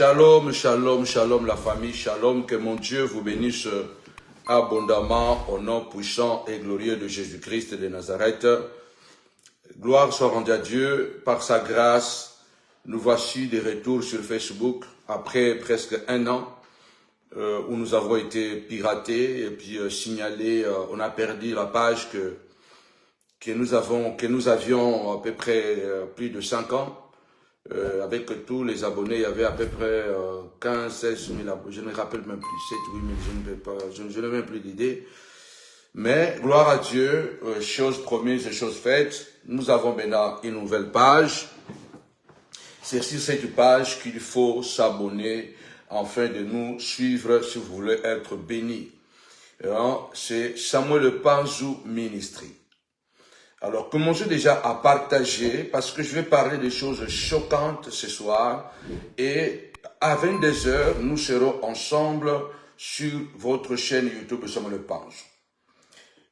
Shalom, shalom, shalom la famille, shalom, que mon Dieu vous bénisse abondamment au nom puissant et glorieux de Jésus-Christ de Nazareth. Gloire soit rendue à Dieu, par sa grâce, nous voici de retour sur Facebook après presque un an où nous avons été piratés et puis signalés, on a perdu la page que nous avions à peu près plus de 5 ans. Avec tous les abonnés, il y avait à peu près 15-16 000 abonnés, je ne me rappelle même plus, 7 8 000, je n'ai même plus d'idée. Mais gloire à Dieu, chose promise et chose faite, nous avons maintenant une nouvelle page. C'est sur cette page qu'il faut s'abonner afin de nous suivre si vous voulez être bénis. C'est Samuel Panzou Ministry. Alors, commencez déjà à partager parce que je vais parler des choses choquantes ce soir et à 22h, nous serons ensemble sur votre chaîne YouTube Samuel Panzou.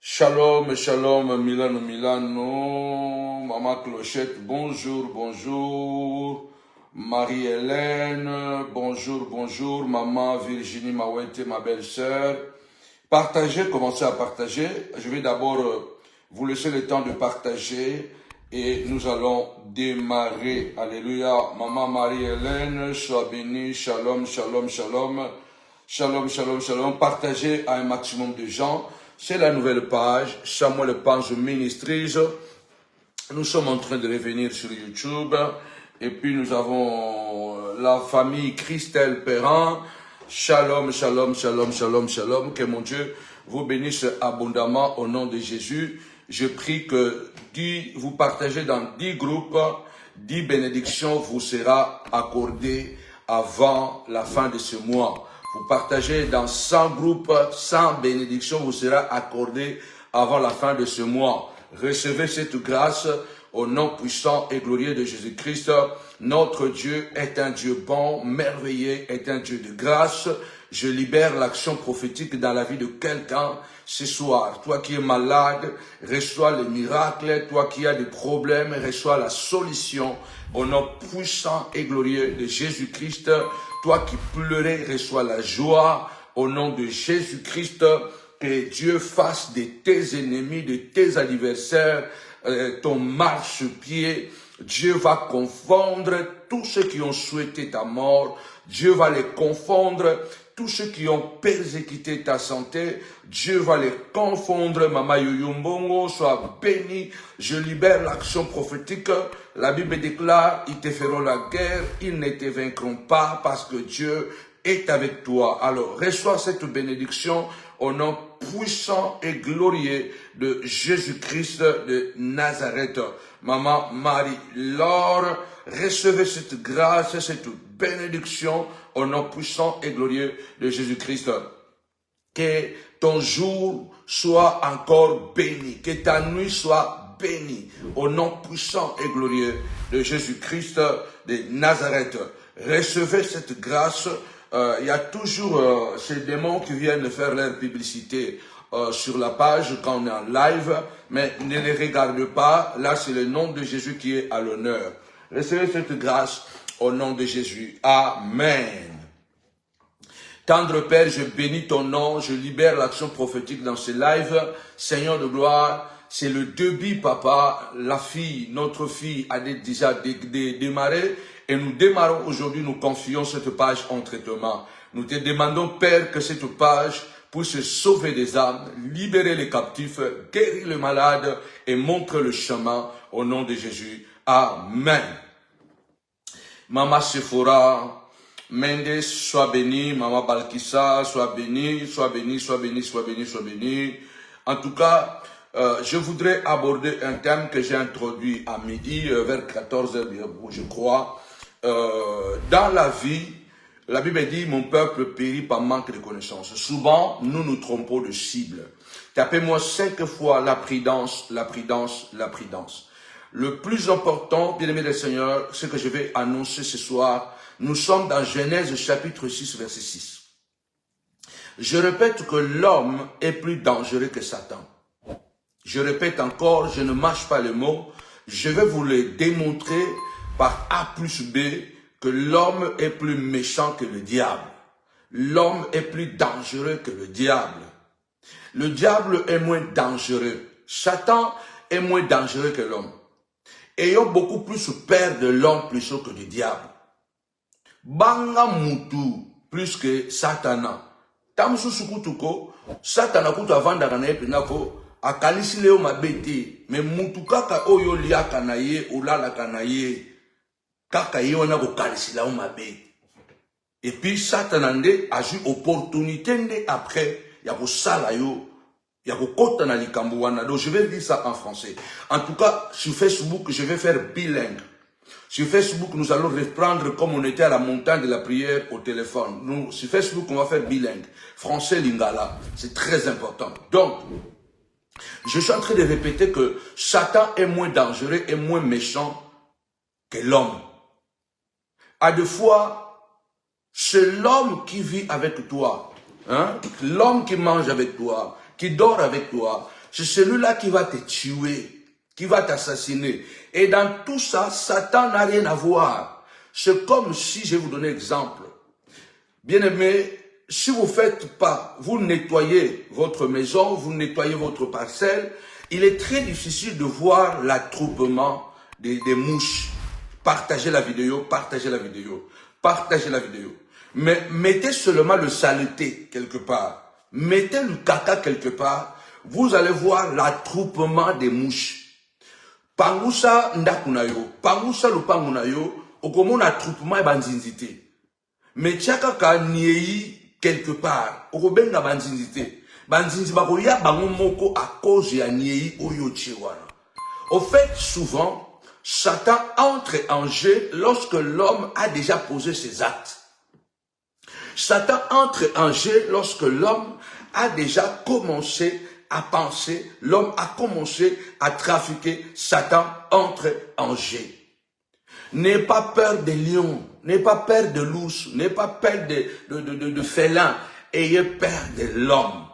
Shalom, shalom, Milano, Milano, Maman Clochette, bonjour, bonjour, Marie-Hélène, bonjour, bonjour, Maman Virginie Mawete, ma belle-sœur. Partagez, commencez à partager. Je vais d'abord vous laisser le temps de partager et nous allons démarrer. Alléluia. Maman Marie-Hélène, sois bénie. Shalom, shalom, shalom. Shalom, shalom, shalom. Partagez à un maximum de gens. C'est la nouvelle page, Samuel Panzou Ministries. Nous sommes en train de revenir sur YouTube. Et puis nous avons la famille Christelle Perrin. Shalom, shalom, shalom, shalom, shalom. Que mon Dieu vous bénisse abondamment au nom de Jésus. Je prie que vous partagez dans 10 groupes, 10 bénédictions vous sera accordées avant la fin de ce mois. Vous partagez dans 100 groupes, 100 bénédictions vous sera accordées avant la fin de ce mois. Recevez cette grâce au nom puissant et glorieux de Jésus-Christ. Notre Dieu est un Dieu bon, merveilleux, est un Dieu de grâce. Je libère l'action prophétique dans la vie de quelqu'un ce soir. Toi qui es malade, reçois le miracle. Toi qui as des problèmes, reçois la solution au nom puissant et glorieux de Jésus-Christ. Toi qui pleurais, reçois la joie au nom de Jésus-Christ. Que Dieu fasse de tes ennemis, de tes adversaires, ton marchepied. Dieu va confondre tous ceux qui ont souhaité ta mort. Dieu va les confondre. Tous ceux qui ont persécuté ta santé, Dieu va les confondre. Mama Yoyombongo, sois béni. Je libère l'action prophétique. La Bible déclare, ils te feront la guerre, ils ne te vaincront pas parce que Dieu est avec toi. Alors, reçois cette bénédiction au nom puissant et glorieux de Jésus-Christ de Nazareth. Maman Marie-Laure, recevez cette grâce, cette bénédiction au nom puissant et glorieux de Jésus-Christ. Que ton jour soit encore béni, que ta nuit soit bénie au nom puissant et glorieux de Jésus-Christ de Nazareth. Recevez cette grâce. Il y a toujours ces démons qui viennent faire leur publicité sur la page quand on est en live, mais ne les regarde pas. Là, c'est le nom de Jésus qui est à l'honneur. Recevez cette grâce au nom de Jésus. Amen. Tendre Père, je bénis ton nom, je libère l'action prophétique dans ce live. Seigneur de gloire, c'est le début, papa. La fille, notre fille a déjà démarré. Et nous démarrons aujourd'hui, nous confions cette page entre tes mains. Nous te demandons, Père, que cette page puisse sauver des âmes, libérer les captifs, guérir les malades et montrer le chemin au nom de Jésus. Amen. Maman Sephora, Mendes, sois bénie. Maman Balkissa, sois bénie, sois bénie, sois bénie, sois bénie, sois bénie. En tout cas, je voudrais aborder un thème que j'ai introduit à midi, vers 14h, je crois. Dans la vie, la Bible dit, mon peuple périt par manque de connaissance. Souvent, nous nous trompons de cible. Tapez-moi 5 fois la prudence, la prudence, la prudence. Le plus important, bien-aimé des Seigneurs, ce que je vais annoncer ce soir, nous sommes dans Genèse chapitre 6, verset 6. Je répète que l'homme est plus dangereux que Satan. Je répète encore, je ne mâche pas les mots, je vais vous le démontrer par A plus B que l'homme est plus méchant que le diable. L'homme est plus dangereux que le diable. Le diable est moins dangereux. Satan est moins dangereux que l'homme. Ayant beaucoup plus peur de l'homme plutôt que du diable. Banga mutu plus que Satana. Tamsu sukutuko, Satana kutu avanda kana epinako, akalisi leo mabete, mais mutu kaka oyo liaka na ye, ulala kana ye, kaka ye wana ko kalisi lao mabete. Et puis Satana nde a eu opportunité nde après, ya ko sala yo, ya ko kota na likambo wana. Donc je vais dire ça en français. En tout cas, sur Facebook, je vais faire bilingue. Sur Facebook, nous allons reprendre comme on était à la montagne de la prière au téléphone. Nous, sur Facebook, on va faire bilingue. Français, lingala. C'est très important. Donc, je suis en train de répéter que Satan est moins dangereux et moins méchant que l'homme. À deux fois, c'est l'homme qui vit avec toi. Hein? L'homme qui mange avec toi, qui dort avec toi. C'est celui-là qui va te tuer, qui va t'assassiner. Et dans tout ça, Satan n'a rien à voir. C'est comme si, je vais vous donner un exemple. Bien aimé, si vous ne faites pas, vous nettoyez votre maison, vous nettoyez votre parcelle, il est très difficile de voir l'attroupement des mouches. Partagez la vidéo, partagez la vidéo, partagez la vidéo. Mais mettez seulement le saleté quelque part. Mettez le caca quelque part. Vous allez voir l'attroupement des mouches. Pangusa ndakunayo, pangusa lupangunayo, okomona attroupement et banzinzité. Mais tchaka ka niei quelque part, okobenga banzinzité. Banzinzi bakoya bango moko à cause ya niei oyo tchewana. Au fait, souvent, Satan entre en jeu lorsque l'homme a déjà posé ses actes. Satan entre en jeu lorsque l'homme a déjà commencé à penser, l'homme a commencé à trafiquer, Satan entre en jeu. N'aie pas peur des lions, n'aie pas peur de l'ours, n'aie pas peur de félins, ayez peur de l'homme.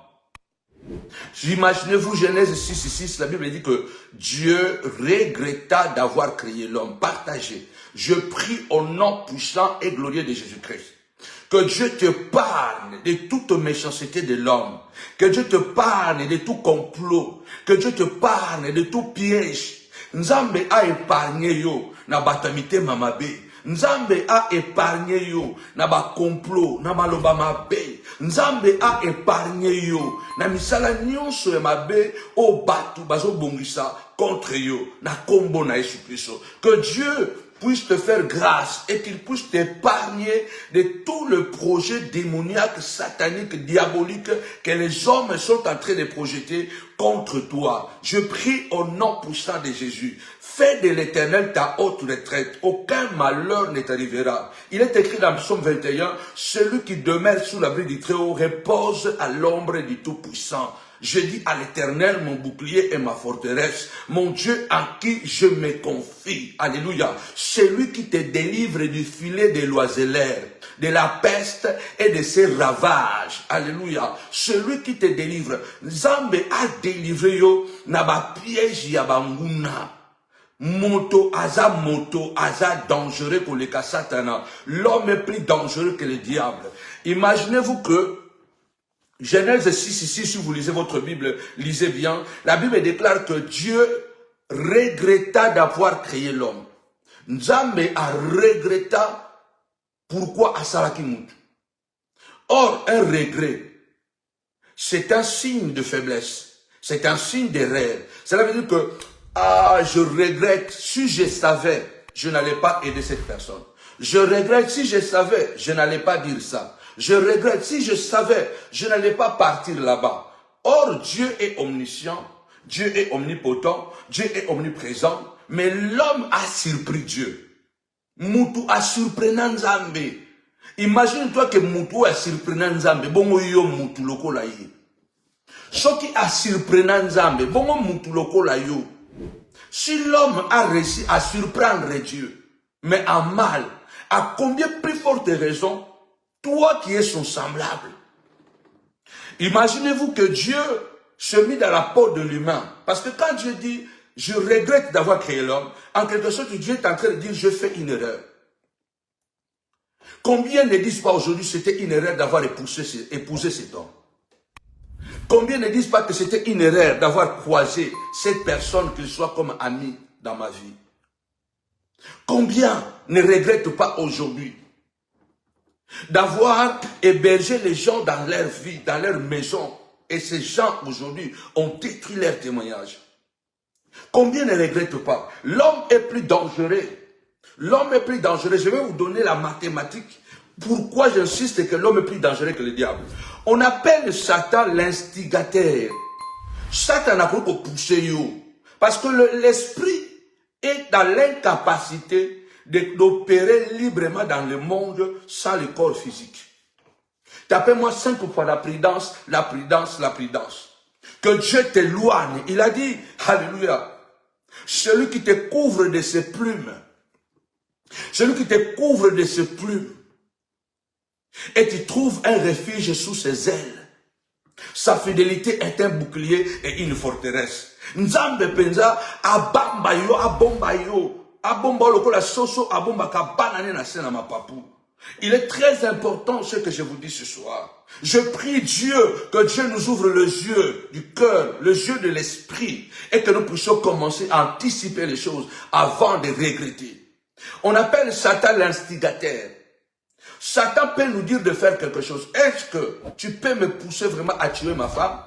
Imaginez-vous Genèse 6:6, la Bible dit que Dieu regretta d'avoir créé l'homme. Partagez. Je prie au nom puissant et glorieux de Jésus-Christ. Que Dieu te parle de toute méchanceté de l'homme. Que Dieu te parle de tout complot. Que Dieu te parle de tout piège. Nzambe a épargné yo na batamite mamabe. Nzambe a épargné yo na ba complot, na maloba mabe. Nzambe a épargné yo na misala nyonso ya mabe o batu bazo bongisa contre yo na kombo na Yesu Kristo. Que Dieu puisse te faire grâce et qu'il puisse t'épargner de tout le projet démoniaque, satanique, diabolique que les hommes sont en train de projeter contre toi. Je prie au nom puissant de Jésus. Fais de l'Éternel ta haute retraite. Aucun malheur ne t'arrivera. Il est écrit dans Psaume 21, celui qui demeure sous l'abri du Très-Haut repose à l'ombre du Tout-Puissant. Je dis à l'Éternel, mon bouclier et ma forteresse, mon Dieu en qui je me confie. Alléluia. Celui qui te délivre du filet des l'oiseleur, de la peste et de ses ravages. Alléluia. Celui qui te délivre. Nzambe a délivré yo na ba piège ya banguna. Moto aza dangereux pour les cas Satana. L'homme est plus dangereux que le diable. Imaginez-vous que Genèse 6:6, si vous lisez votre Bible, lisez bien. La Bible déclare que Dieu regretta d'avoir créé l'homme. Nzambe a regretta pourquoi asalaki mutu. Or, un regret, c'est un signe de faiblesse. C'est un signe d'erreur. Cela veut dire que, je regrette, si je savais, je n'allais pas aider cette personne. Je regrette, si je savais, je n'allais pas dire ça. Je regrette, si je savais, je n'allais pas partir là-bas. Or, Dieu est omniscient, Dieu est omnipotent, Dieu est omniprésent, mais l'homme a surpris Dieu. Mutu a surprenant Nzambe. Imagine-toi que Mutu a surprenant Nzambe, bongo yo Mutu lokola ye. Soki a surprenant Nzambe, bongo Mutu lokola yo. Si l'homme a réussi à surprendre Dieu, mais en mal, à combien plus forte raison, toi qui es son semblable. Imaginez-vous que Dieu se mit dans la peau de l'humain. Parce que quand Dieu dit, je regrette d'avoir créé l'homme, en quelque sorte, Dieu est en train de dire, je fais une erreur. Combien ne disent pas aujourd'hui que c'était une erreur d'avoir épousé cet homme? Combien ne disent pas que c'était une erreur d'avoir croisé cette personne, qu'il soit comme ami dans ma vie? Combien ne regrettent pas aujourd'hui d'avoir hébergé les gens dans leur vie, dans leur maison, et ces gens aujourd'hui ont détruit leur témoignage? Combien ne regrettent pas? L'homme est plus dangereux. L'homme est plus dangereux. Je vais vous donner la mathématique. Pourquoi j'insiste que l'homme est plus dangereux que le diable? On appelle Satan l'instigateur. Satan n'a pas poussé. Parce que l'esprit est dans l'incapacité d'opérer librement dans le monde sans le corps physique. Tapez-moi 5 fois la prudence, la prudence, la prudence. Que Dieu t'éloigne. Il a dit, alléluia, celui qui te couvre de ses plumes, celui qui te couvre de ses plumes, et tu trouves un refuge sous ses ailes. Sa fidélité est un bouclier et une forteresse. Nzambe penza abamba yo, abomba yo, abomba lokola soso, abomba kabanane na sena ma papou. Il est très important ce que je vous dis ce soir. Je prie Dieu, que Dieu nous ouvre les yeux du cœur, les yeux de l'esprit, et que nous puissions commencer à anticiper les choses avant de regretter. On appelle Satan l'instigateur. Satan peut nous dire de faire quelque chose. Est-ce que tu peux me pousser vraiment à tuer ma femme?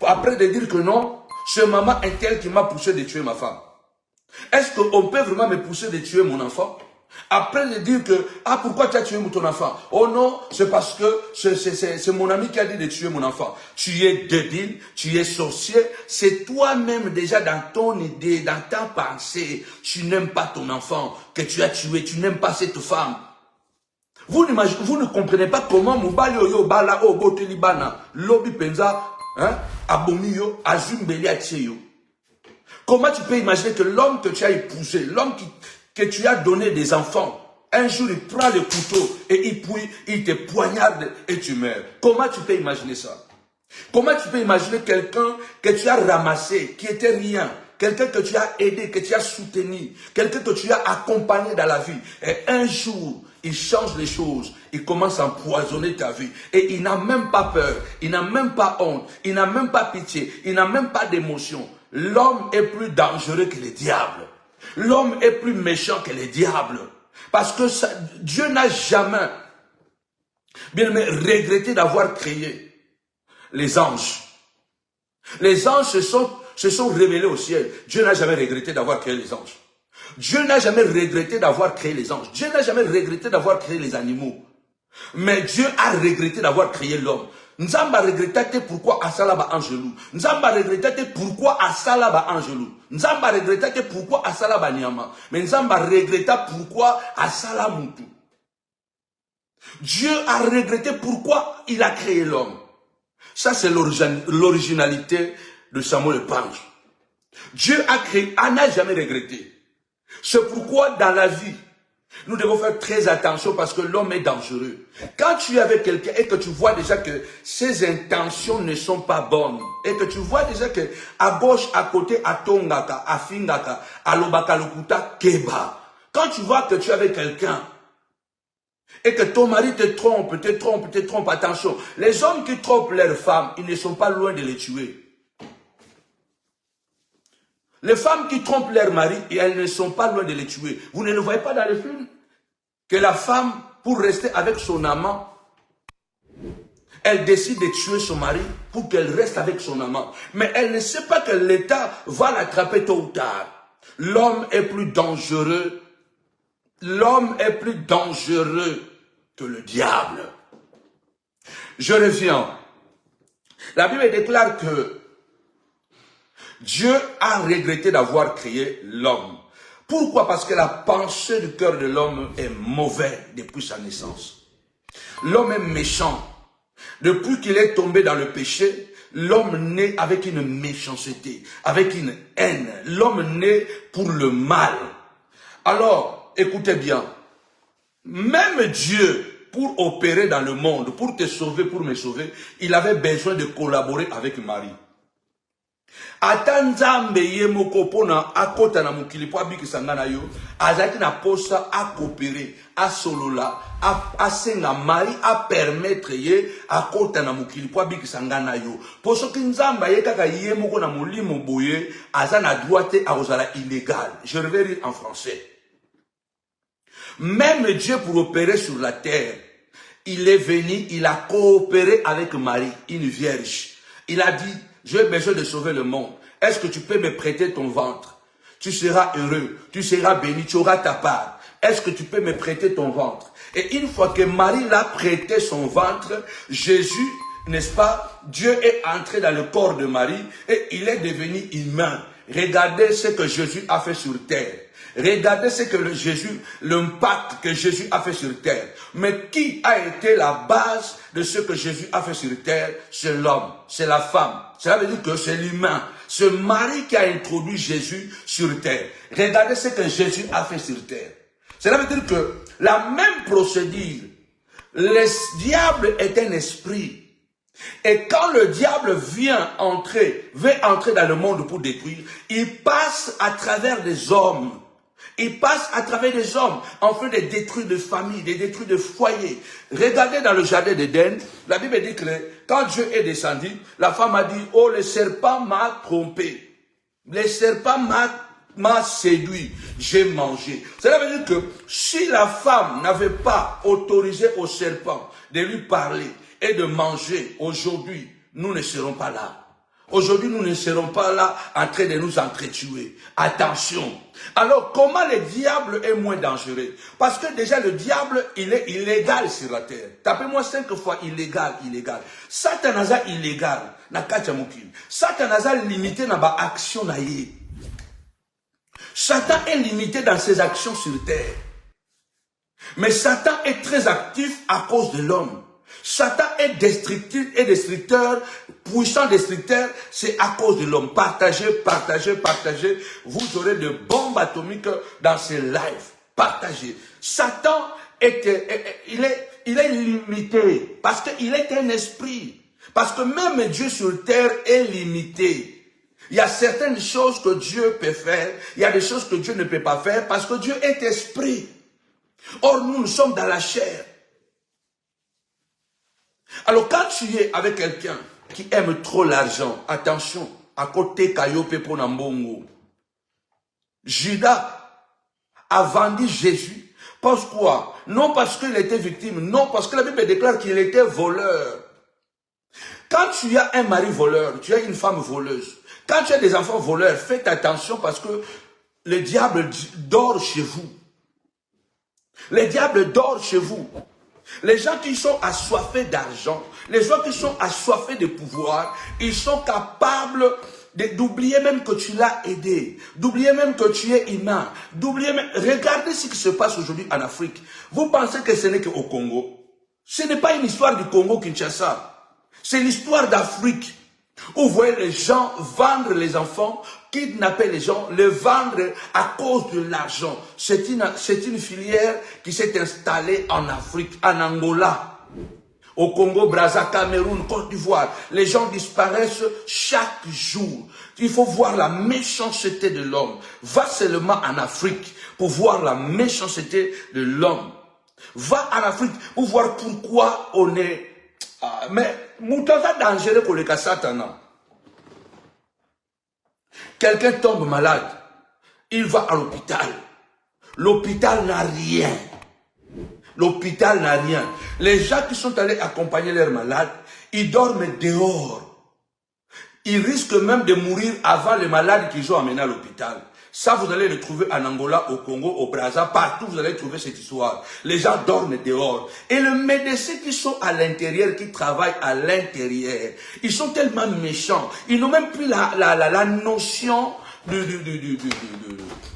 Après de dire que non, c'est maman un tel qui m'a poussé de tuer ma femme. Est-ce qu'on peut vraiment me pousser de tuer mon enfant? Après de dire que, ah, pourquoi tu as tué ton enfant? Oh non, c'est parce que c'est mon ami qui a dit de tuer mon enfant. Tu es débile, tu es sorcier, c'est toi-même déjà dans ton idée, dans ta pensée, tu n'aimes pas ton enfant que tu as tué, tu n'aimes pas cette femme. Vous ne comprenez pas comment Moubali Oyo Bala O Botelibana, Lobi Penza, Abomiyo, Azumbeli Atieyo. Comment tu peux imaginer que l'homme que tu as épousé, l'homme que tu as donné des enfants, un jour il prend le couteau et il te poignarde et tu meurs? Comment tu peux imaginer ça? Comment tu peux imaginer quelqu'un que tu as ramassé, qui était rien, quelqu'un que tu as aidé, que tu as soutenu, quelqu'un que tu as accompagné dans la vie, et un jour, il change les choses, il commence à empoisonner ta vie, et il n'a même pas peur, il n'a même pas honte, il n'a même pas pitié, il n'a même pas d'émotion. L'homme est plus dangereux que le diable. L'homme est plus méchant que le diable. Parce que Dieu n'a jamais, bien aimé, regretté d'avoir créé les anges. Les anges se sont révélés au ciel. Dieu n'a jamais regretté d'avoir créé les anges. Dieu n'a jamais regretté d'avoir créé les anges. Dieu n'a jamais regretté d'avoir créé les animaux. Mais Dieu a regretté d'avoir créé l'homme. Nzamba regrettate pourquoi Asalaba Angelou. Nzamba regrettate pourquoi Asalaba Angelou. Nzamba regrettate pourquoi Asalaba Niama. Mais Nzamba regretta pourquoi Asala Moutou. Dieu a regretté pourquoi il a créé l'homme. Ça, c'est l'originalité de Samuel Pange. Dieu a créé, n'a jamais regretté. C'est pourquoi dans la vie, nous devons faire très attention parce que l'homme est dangereux. Quand tu es avec quelqu'un et que tu vois déjà que ses intentions ne sont pas bonnes, et que tu vois déjà que à gauche, à côté, à Tongaka, à Fingaka, à Lobaka Lokuta, Keba, quand tu vois que tu es avec quelqu'un et que ton mari te trompe, attention. Les hommes qui trompent leurs femmes, ils ne sont pas loin de les tuer. Les femmes qui trompent leur mari, et elles ne sont pas loin de les tuer. Vous ne le voyez pas dans le film? Que la femme, pour rester avec son amant, elle décide de tuer son mari pour qu'elle reste avec son amant. Mais elle ne sait pas que l'État va l'attraper tôt ou tard. L'homme est plus dangereux. L'homme est plus dangereux que le diable. Je reviens. La Bible déclare que Dieu a regretté d'avoir créé l'homme. Pourquoi? Parce que la pensée du cœur de l'homme est mauvaise depuis sa naissance. L'homme est méchant. Depuis qu'il est tombé dans le péché, l'homme naît avec une méchanceté, avec une haine. L'homme naît pour le mal. Alors, écoutez bien. Même Dieu, pour opérer dans le monde, pour te sauver, pour me sauver, il avait besoin de collaborer avec Marie. Ata nzambe ye moko pona akota na mokili po abikisa nga na yo, azalaki na posa a coopérer, a solola, a senga mari, a permettre ye akota na mokili po abikisa nga na yo. Po soki nzambe ye kaka ye moko na molimo boye, aza na droit te akozala illégal. Je vais lire en français. Même Dieu pour opérer sur la terre, il est venu, il a coopéré avec Marie, une vierge. Il a dit, j'ai besoin de sauver le monde. Est-ce que tu peux me prêter ton ventre? Tu seras heureux, tu seras béni, tu auras ta part. Est-ce que tu peux me prêter ton ventre? Et une fois que Marie l'a prêté son ventre, Jésus, n'est-ce pas, Dieu est entré dans le corps de Marie et il est devenu humain. Regardez ce que Jésus a fait sur terre. Regardez ce que l'impact que Jésus a fait sur terre. Mais qui a été la base de ce que Jésus a fait sur terre? C'est l'homme, c'est la femme. Cela veut dire que c'est l'humain. C'est Marie qui a introduit Jésus sur terre. Regardez ce que Jésus a fait sur terre. Cela veut dire que la même procédure, le diable est un esprit. Et quand le diable veut entrer dans le monde pour détruire, il passe à travers des hommes. Il passe à travers des hommes, en fait de détruire des familles, de détruire des foyers. Regardez dans le jardin d'Éden, la Bible dit que quand Dieu est descendu, la femme a dit, oh le serpent m'a trompé, le serpent m'a séduit, j'ai mangé. Cela veut dire que si la femme n'avait pas autorisé au serpent de lui parler et de manger, aujourd'hui, nous ne serons pas là. Aujourd'hui, nous ne serons pas là en train de nous entretuer. Attention. Alors, comment le diable est moins dangereux? Parce que déjà, le diable, il est illégal sur la terre. Tapez-moi 5 fois illégal. Satanaza illégal. Na kachamuki. Satanaza limité na ba action na ye. Satan est limité dans ses actions sur terre. Mais Satan est très actif à cause de l'homme. Satan est destructeur, puissant destructeur, c'est à cause de l'homme. Partagez. Vous aurez de bombes atomiques dans ces lives. Partagez. Satan il est limité parce qu'il est un esprit. Parce que même Dieu sur terre est limité. Il y a certaines choses que Dieu peut faire, il y a des choses que Dieu ne peut pas faire parce que Dieu est esprit. Or, nous sommes dans la chair. Alors, quand tu es avec quelqu'un qui aime trop l'argent, attention, à côté Kayope Ponambongo, Judas a vendu Jésus. Pourquoi? Non parce qu'il était victime, non parce que la Bible déclare qu'il était voleur. Quand tu as un mari voleur, tu as une femme voleuse, quand tu as des enfants voleurs, faites attention parce que le diable dort chez vous. Le diable dort chez vous. Les gens qui sont assoiffés d'argent, les gens qui sont assoiffés de pouvoir, ils sont capables d'oublier même que tu l'as aidé, d'oublier même que tu es humain, d'oublier même... Regardez ce qui se passe aujourd'hui en Afrique. Vous pensez que ce n'est qu'au Congo? Ce n'est pas une histoire du Congo-Kinshasa. C'est l'histoire d'Afrique. Où vous voyez les gens vendre les enfants, kidnapper les gens, les vendre à cause de l'argent. C'est une filière qui s'est installée en Afrique, en Angola, au Congo, Brazza, Cameroun, Côte d'Ivoire. Les gens disparaissent chaque jour. Il faut voir la méchanceté de l'homme. Va seulement en Afrique pour voir la méchanceté de l'homme. Va en Afrique pour voir pourquoi on est... mais Moutaza dangereux pour le cas Satan. Quelqu'un tombe malade, il va à l'hôpital. L'hôpital n'a rien. L'hôpital n'a rien. Les gens qui sont allés accompagner leurs malades, ils dorment dehors. Ils risquent même de mourir avant les malades qu'ils ont amenés à l'hôpital. Ça, vous allez le trouver en Angola, au Congo, au Brazza, partout vous allez trouver cette histoire. Les gens dorment dehors. Et les médecins qui sont à l'intérieur, qui travaillent à l'intérieur, ils sont tellement méchants. Ils n'ont même plus la notion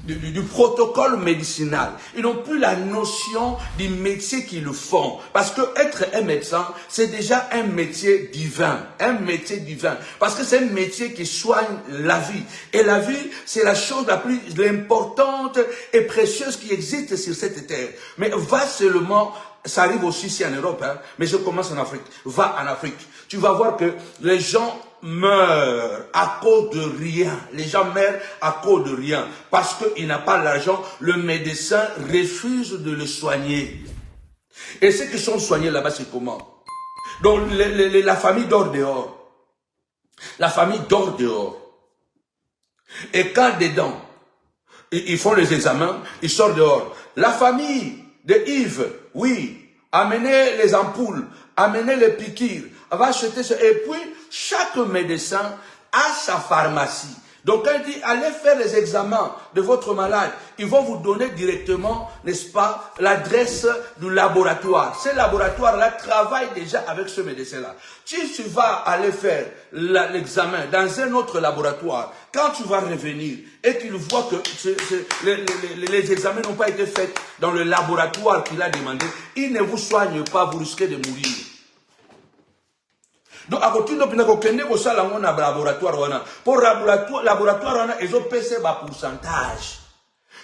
du protocole médicinal. Ils n'ont plus la notion du métier qu'ils font. Parce que être un médecin, c'est déjà un métier divin. Un métier divin. Parce que c'est un métier qui soigne la vie. Et la vie, c'est la chose la plus importante et précieuse qui existe sur cette terre. Mais va seulement Ça arrive aussi ici en Europe, hein, mais je commence en Afrique. Va en Afrique. Tu vas voir que les gens meurent à cause de rien. Les gens meurent à cause de rien. Parce qu'il n'a pas l'argent, le médecin refuse de le soigner. Et ceux qui sont soignés là-bas, c'est comment? Donc la famille dort dehors. La famille dort dehors. Et quand dedans, ils font les examens, ils sortent dehors. La famille de Yves, oui, amenez les ampoules, amenez les piqûres, va acheter ça. Et puis, chaque médecin a sa pharmacie. Donc, quand il dit, allez faire les examens de votre malade, ils vont vous donner directement, n'est-ce pas, l'adresse du laboratoire. Ce laboratoire-là travaille déjà avec ce médecin-là. Si tu vas aller faire l'examen dans un autre laboratoire, quand tu vas revenir et qu'il voit que les examens n'ont pas été faits dans le laboratoire qu'il a demandé, il ne vous soigne pas, vous risquez de mourir. Donc, à côté de laboratoire, pour laboratoire, ils ont payé un pourcentage.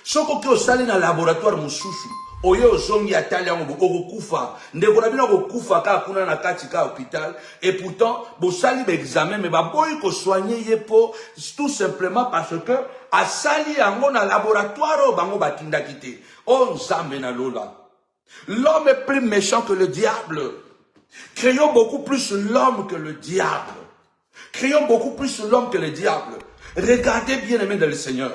Ce qui est salé dans le laboratoire, oyo zongi atali yango okukufa ndeko na bino okukufa ka kuna na kati ka hôpital et pourtant bosali ba examen mais ba boyi ko soigner yepo tout simplement parce que asali yango na laboratoire bango batinda kité on nzambe na lola. L'homme est plus méchant que le diable. Créons beaucoup plus l'homme que le diable. Créons beaucoup plus l'homme que le diable. Regardez bien aimé dans le Seigneur.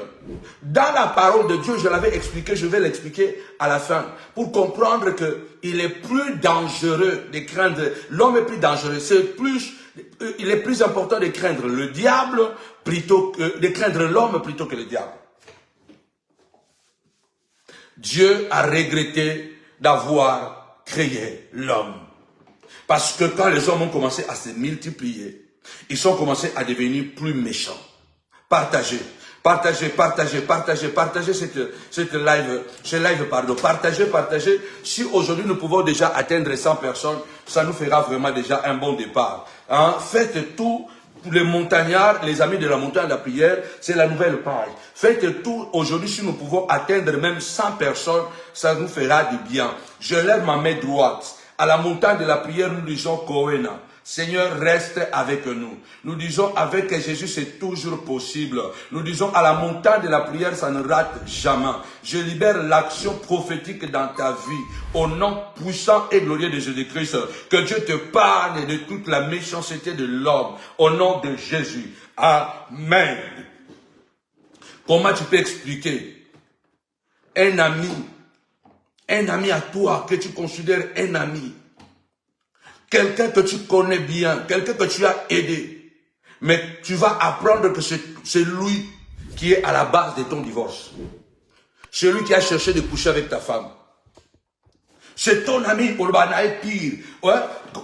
Dans la parole de Dieu, je l'avais expliqué, je vais l'expliquer à la fin. Pour comprendre qu'il est plus dangereux de craindre, l'homme est plus dangereux, il est plus important de craindre le diable plutôt que, de craindre l'homme plutôt que le diable. Dieu a regretté d'avoir créé l'homme. Parce que quand les hommes ont commencé à se multiplier, ils ont commencé à devenir plus méchants. Partagez, partagez, partagez, partagez, partagez cette live, pardon. Partagez, partagez. Si aujourd'hui nous pouvons déjà atteindre 100 personnes, ça nous fera vraiment déjà un bon départ. Hein? Faites tout. Pour les montagnards, les amis de la montagne de la prière, c'est la nouvelle page. Faites tout aujourd'hui, si nous pouvons atteindre même 100 personnes, ça nous fera du bien. Je lève ma main droite. À la montagne de la prière, nous disons Koena. Seigneur, reste avec nous. Nous disons avec Jésus, c'est toujours possible. Nous disons à la montagne de la prière, ça ne rate jamais. Je libère l'action prophétique dans ta vie. Au nom puissant et glorieux de Jésus-Christ, que Dieu te parle de toute la méchanceté de l'homme. Au nom de Jésus. Amen. Comment tu peux expliquer un ami à toi que tu considères un ami, quelqu'un que tu connais bien, quelqu'un que tu as aidé, mais tu vas apprendre que c'est lui qui est à la base de ton divorce. C'est lui qui a cherché de coucher avec ta femme. C'est ton ami, Olbana est pire. Ouais.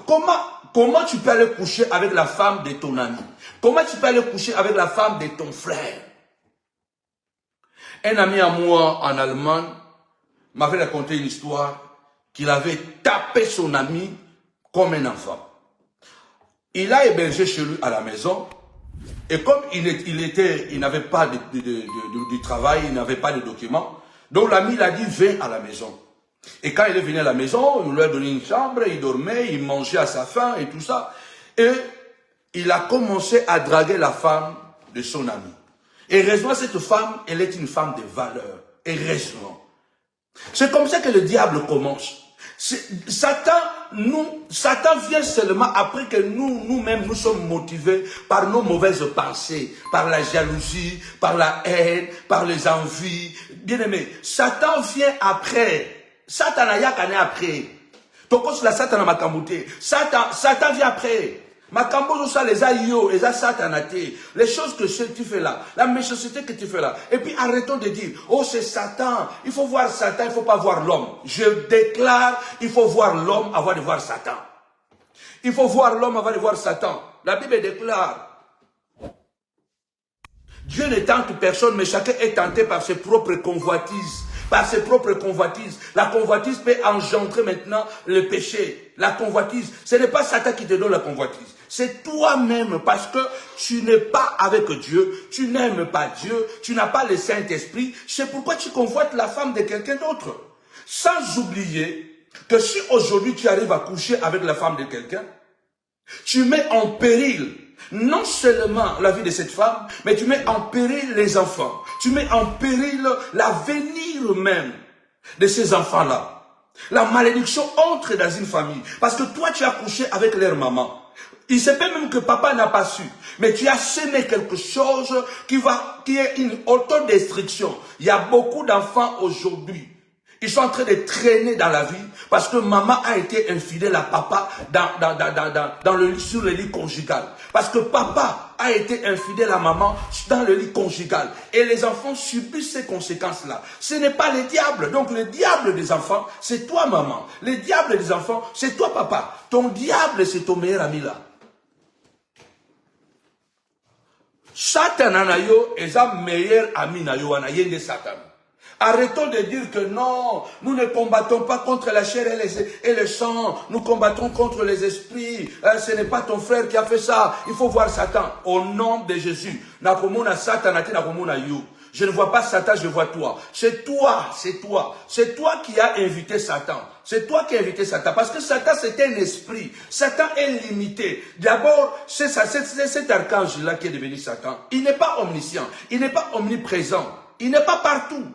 Comment tu peux aller coucher avec la femme de ton ami? Comment tu peux aller coucher avec la femme de ton frère? Un ami à moi en Allemagne m'avait raconté une histoire qu'il avait tapé son ami comme un enfant. Il a hébergé chez lui à la maison et comme il n'avait pas du travail, il n'avait pas de documents, donc l'ami l'a dit viens à la maison. Et quand il est venu à la maison, il lui a donné une chambre, il dormait, il mangeait à sa faim et tout ça. Et il a commencé à draguer la femme de son ami. Et heureusement, cette femme, elle est une femme de valeur. Heureusement. C'est comme ça que le diable commence. Satan vient seulement après que nous-mêmes, nous sommes motivés par nos mauvaises pensées, par la jalousie, par la haine, par les envies. Bien aimé, Satan vient après. Satan n'a rien qu'à après. Tokos la Satan a makamouté. Satan vient après. Makambo ça les aïeux, les satanatés, les choses que tu fais là, la méchanceté que tu fais là. Et puis arrêtons de dire, oh c'est Satan, il faut voir Satan, il ne faut pas voir l'homme. Je déclare, il faut voir l'homme avant de voir Satan. Il faut voir l'homme avant de voir Satan. La Bible déclare, Dieu ne tente personne, mais chacun est tenté par ses propres convoitises. Par ses propres convoitises. La convoitise peut engendrer maintenant le péché. La convoitise, ce n'est pas Satan qui te donne la convoitise. C'est toi-même parce que tu n'es pas avec Dieu, tu n'aimes pas Dieu, tu n'as pas le Saint-Esprit. C'est pourquoi tu convoites la femme de quelqu'un d'autre. Sans oublier que si aujourd'hui tu arrives à coucher avec la femme de quelqu'un, tu mets en péril non seulement la vie de cette femme, mais tu mets en péril les enfants. Tu mets en péril l'avenir même de ces enfants-là. La malédiction entre dans une famille. Parce que toi, tu as couché avec leur maman. Il se peut même que papa n'a pas su. Mais tu as semé quelque chose qui est une autodestruction. Il y a beaucoup d'enfants aujourd'hui. Ils sont en train de traîner dans la vie parce que maman a été infidèle à papa sur le lit conjugal. Parce que papa a été infidèle à maman dans le lit conjugal. Et les enfants subissent ces conséquences-là. Ce n'est pas le diable. Donc le diable des enfants, c'est toi maman. Le diable des enfants, c'est toi papa. Ton diable, c'est ton meilleur ami là. Satan anayo est un meilleur ami nayo anayende Satan. Arrêtons de dire que non, nous ne combattons pas contre la chair et le sang, nous combattons contre les esprits. Ce n'est pas ton frère qui a fait ça. Il faut voir Satan. Au nom de Jésus. Je ne vois pas Satan, je vois toi. C'est toi, c'est toi. C'est toi qui as invité Satan. C'est toi qui as invité Satan. Parce que Satan, c'est un esprit. Satan est limité. D'abord, c'est cet archange-là qui est devenu Satan. Il n'est pas omniscient. Il n'est pas omniprésent. Il n'est pas partout.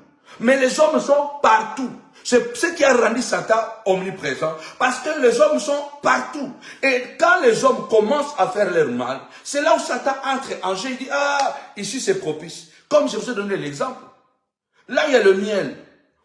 Mais les hommes sont partout. C'est ce qui a rendu Satan omniprésent. Parce que les hommes sont partout. Et quand les hommes commencent à faire leur mal, c'est là où Satan entre en jeu. Il dit, ah, ici c'est propice. Comme je vous ai donné l'exemple. Là, il y a le miel.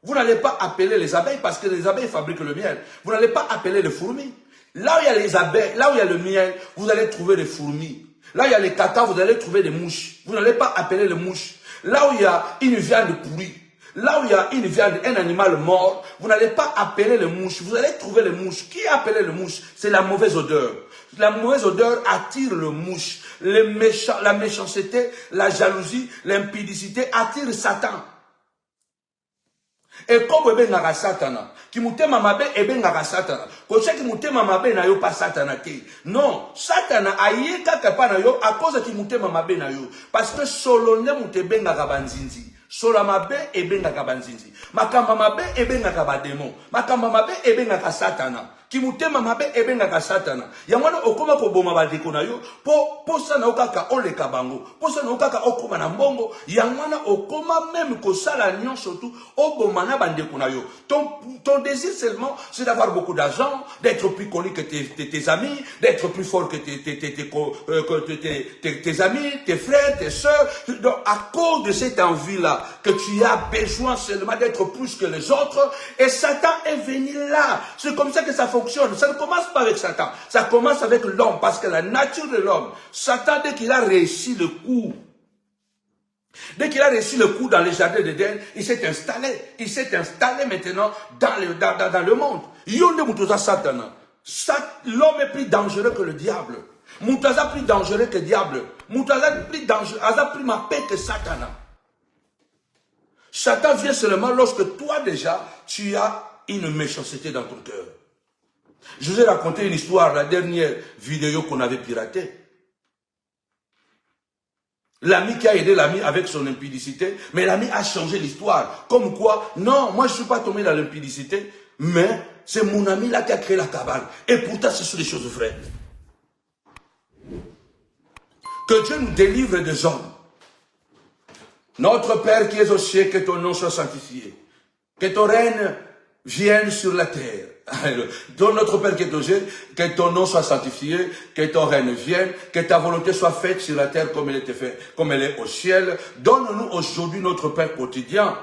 Vous n'allez pas appeler les abeilles parce que les abeilles fabriquent le miel. Vous n'allez pas appeler les fourmis. Là où il y a les abeilles, là où il y a le miel, vous allez trouver des fourmis. Là où il y a les caca, vous allez trouver des mouches. Vous n'allez pas appeler les mouches. Là où il y a une viande pourrie, là où il y a une viande, un animal mort, vous n'allez pas appeler les mouches, vous allez trouver les mouches. Qui a appelé les mouches? C'est la mauvaise odeur. La mauvaise odeur attire le mouche. La méchanceté, la jalousie, l'impudicité attirent Satan. Et comme ebengaka Satana, qui mutema mabe ebengaka Satana. Koche qui mutema mabe na yo pas Satana te. Non, Satana aye kaka pa na yo à cause qui mutema mabe na yo. Parce que solonde mutebengaka banzinzi. Sola mabe ebengaka banzinzi. Makamba mabe ebengaka ba démon. Makamba mabe ebengaka Satana. Ki mutema mabe ebengaka Satana. Yamwana okoma ko boma ba deko na yo po sana okaka oleka bango. Po sana okaka okoma na mbongo. Yamwana okoma même ko sala nyon surtout oboma na bandeko na yo. Ton désir seulement c'est d'avoir beaucoup d'argent, d'être plus connu que tes amis, d'être plus fort que tes amis, tes frères, tes soeurs. Donc à cause de cette envie là que tu as besoin seulement d'être plus que les autres et Satan est venu là. C'est comme ça que ça fonctionne. Ça ne commence pas avec Satan. Ça commence avec l'homme. Parce que la nature de l'homme, Satan, dès qu'il a réussi le coup, dans les jardins d'Éden, il s'est installé. Il s'est installé maintenant dans le monde. L'homme est plus dangereux que le diable. Moutaza plus dangereux que le diable. Moutaza plus dangereux, plus ma paix que Satan. Satan vient seulement lorsque toi déjà, tu as une méchanceté dans ton cœur. Je vous ai raconté une histoire, la dernière vidéo qu'on avait piratée. L'ami qui a aidé l'ami avec son impudicité, mais l'ami a changé l'histoire. Comme quoi, non, moi je ne suis pas tombé dans l'impudicité, mais c'est mon ami là qui a créé la cabale. Et pourtant, ce sont des choses vraies. Que Dieu nous délivre des hommes. Notre Père qui es aux cieux, que ton nom soit sanctifié. Que ton règne vienne sur la terre. Donc notre Père qui est aux cieux, que ton nom soit sanctifié, que ton règne vienne, que ta volonté soit faite sur la terre comme elle était faite, comme elle est au ciel. Donne-nous aujourd'hui notre pain quotidien.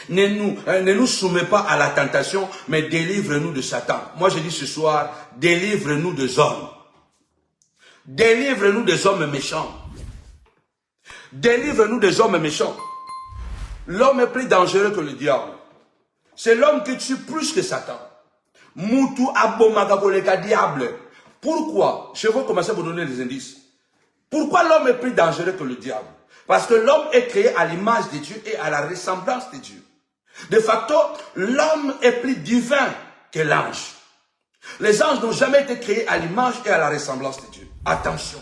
Ne nous soumets pas à la tentation, mais délivre-nous de Satan. Moi je dis ce soir, délivre-nous des hommes. Délivre-nous des hommes méchants. Délivre-nous des hommes méchants. L'homme est plus dangereux que le diable. C'est l'homme qui tue plus que Satan. Moutou abomagaboleka diable. Pourquoi? Je vais commencer à vous donner des indices. Pourquoi l'homme est plus dangereux que le diable? Parce que l'homme est créé à l'image de Dieu et à la ressemblance de Dieu. De facto, l'homme est plus divin que l'ange. Les anges n'ont jamais été créés à l'image et à la ressemblance de Dieu. Attention.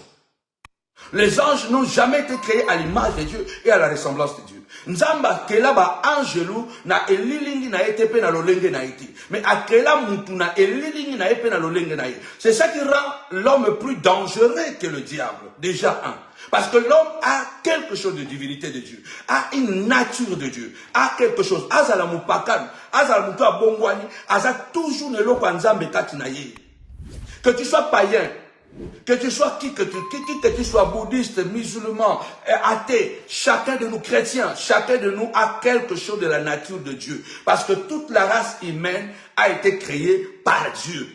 Les anges n'ont jamais été créés à l'image de Dieu et à la ressemblance de Dieu. Nzamba kela ba angelu na elilingi na ete pe na lolenge na ete. Mais akela mutu na elilingi na ete na lolenge na ete. C'est ça qui rend l'homme plus dangereux que le diable. Déjà un. Parce que l'homme a quelque chose de divinité de Dieu, a une nature de Dieu, a quelque chose. Azala mupakan, azala mutu abongwani, aza toujours ne lo nzambe kati na ye. Que tu sois païen, que tu sois que tu sois bouddhiste, musulman, athée, chacun de nous chrétiens, chacun de nous a quelque chose de la nature de Dieu. Parce que toute la race humaine a été créée par Dieu.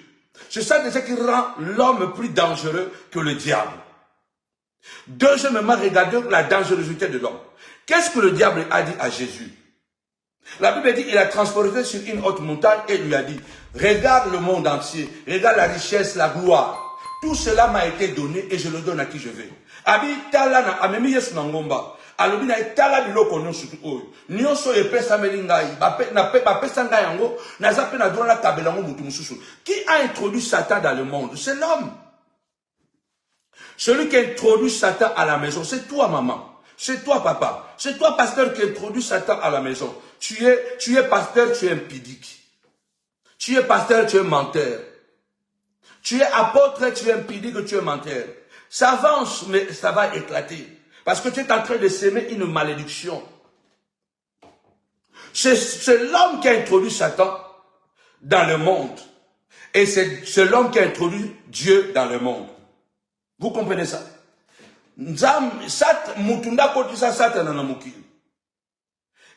C'est ça déjà qui rend l'homme plus dangereux que le diable. Deuxièmement, regardons la dangerosité de l'homme. Qu'est-ce que le diable a dit à Jésus? La Bible dit qu'il a transporté sur une haute montagne et lui a dit, regarde le monde entier, regarde la richesse, la gloire. Tout cela m'a été donné et je le donne à qui je veux. Abi tala na amemi yesu na ngomba. Alobi na tala biloko nyonso tu oyo. Nyonso epesa melingai, ba pesa ngai yango, na zape na dona kabela ngo mutu mususu. Qui a introduit Satan dans le monde? C'est l'homme. Celui qui introduit Satan à la maison, c'est toi maman. C'est toi papa. C'est toi pasteur qui introduit Satan à la maison. Tu es pasteur, tu es impudique. Tu es pasteur, tu es menteur. Tu es apôtre, tu es impudique, tu es menteur. Ça avance, mais ça va éclater. Parce que tu es en train de s'aimer une malédiction. C'est l'homme qui a introduit Satan dans le monde. Et c'est l'homme qui a introduit Dieu dans le monde. Vous comprenez ça? Mutunda kotisa Satan na mukili.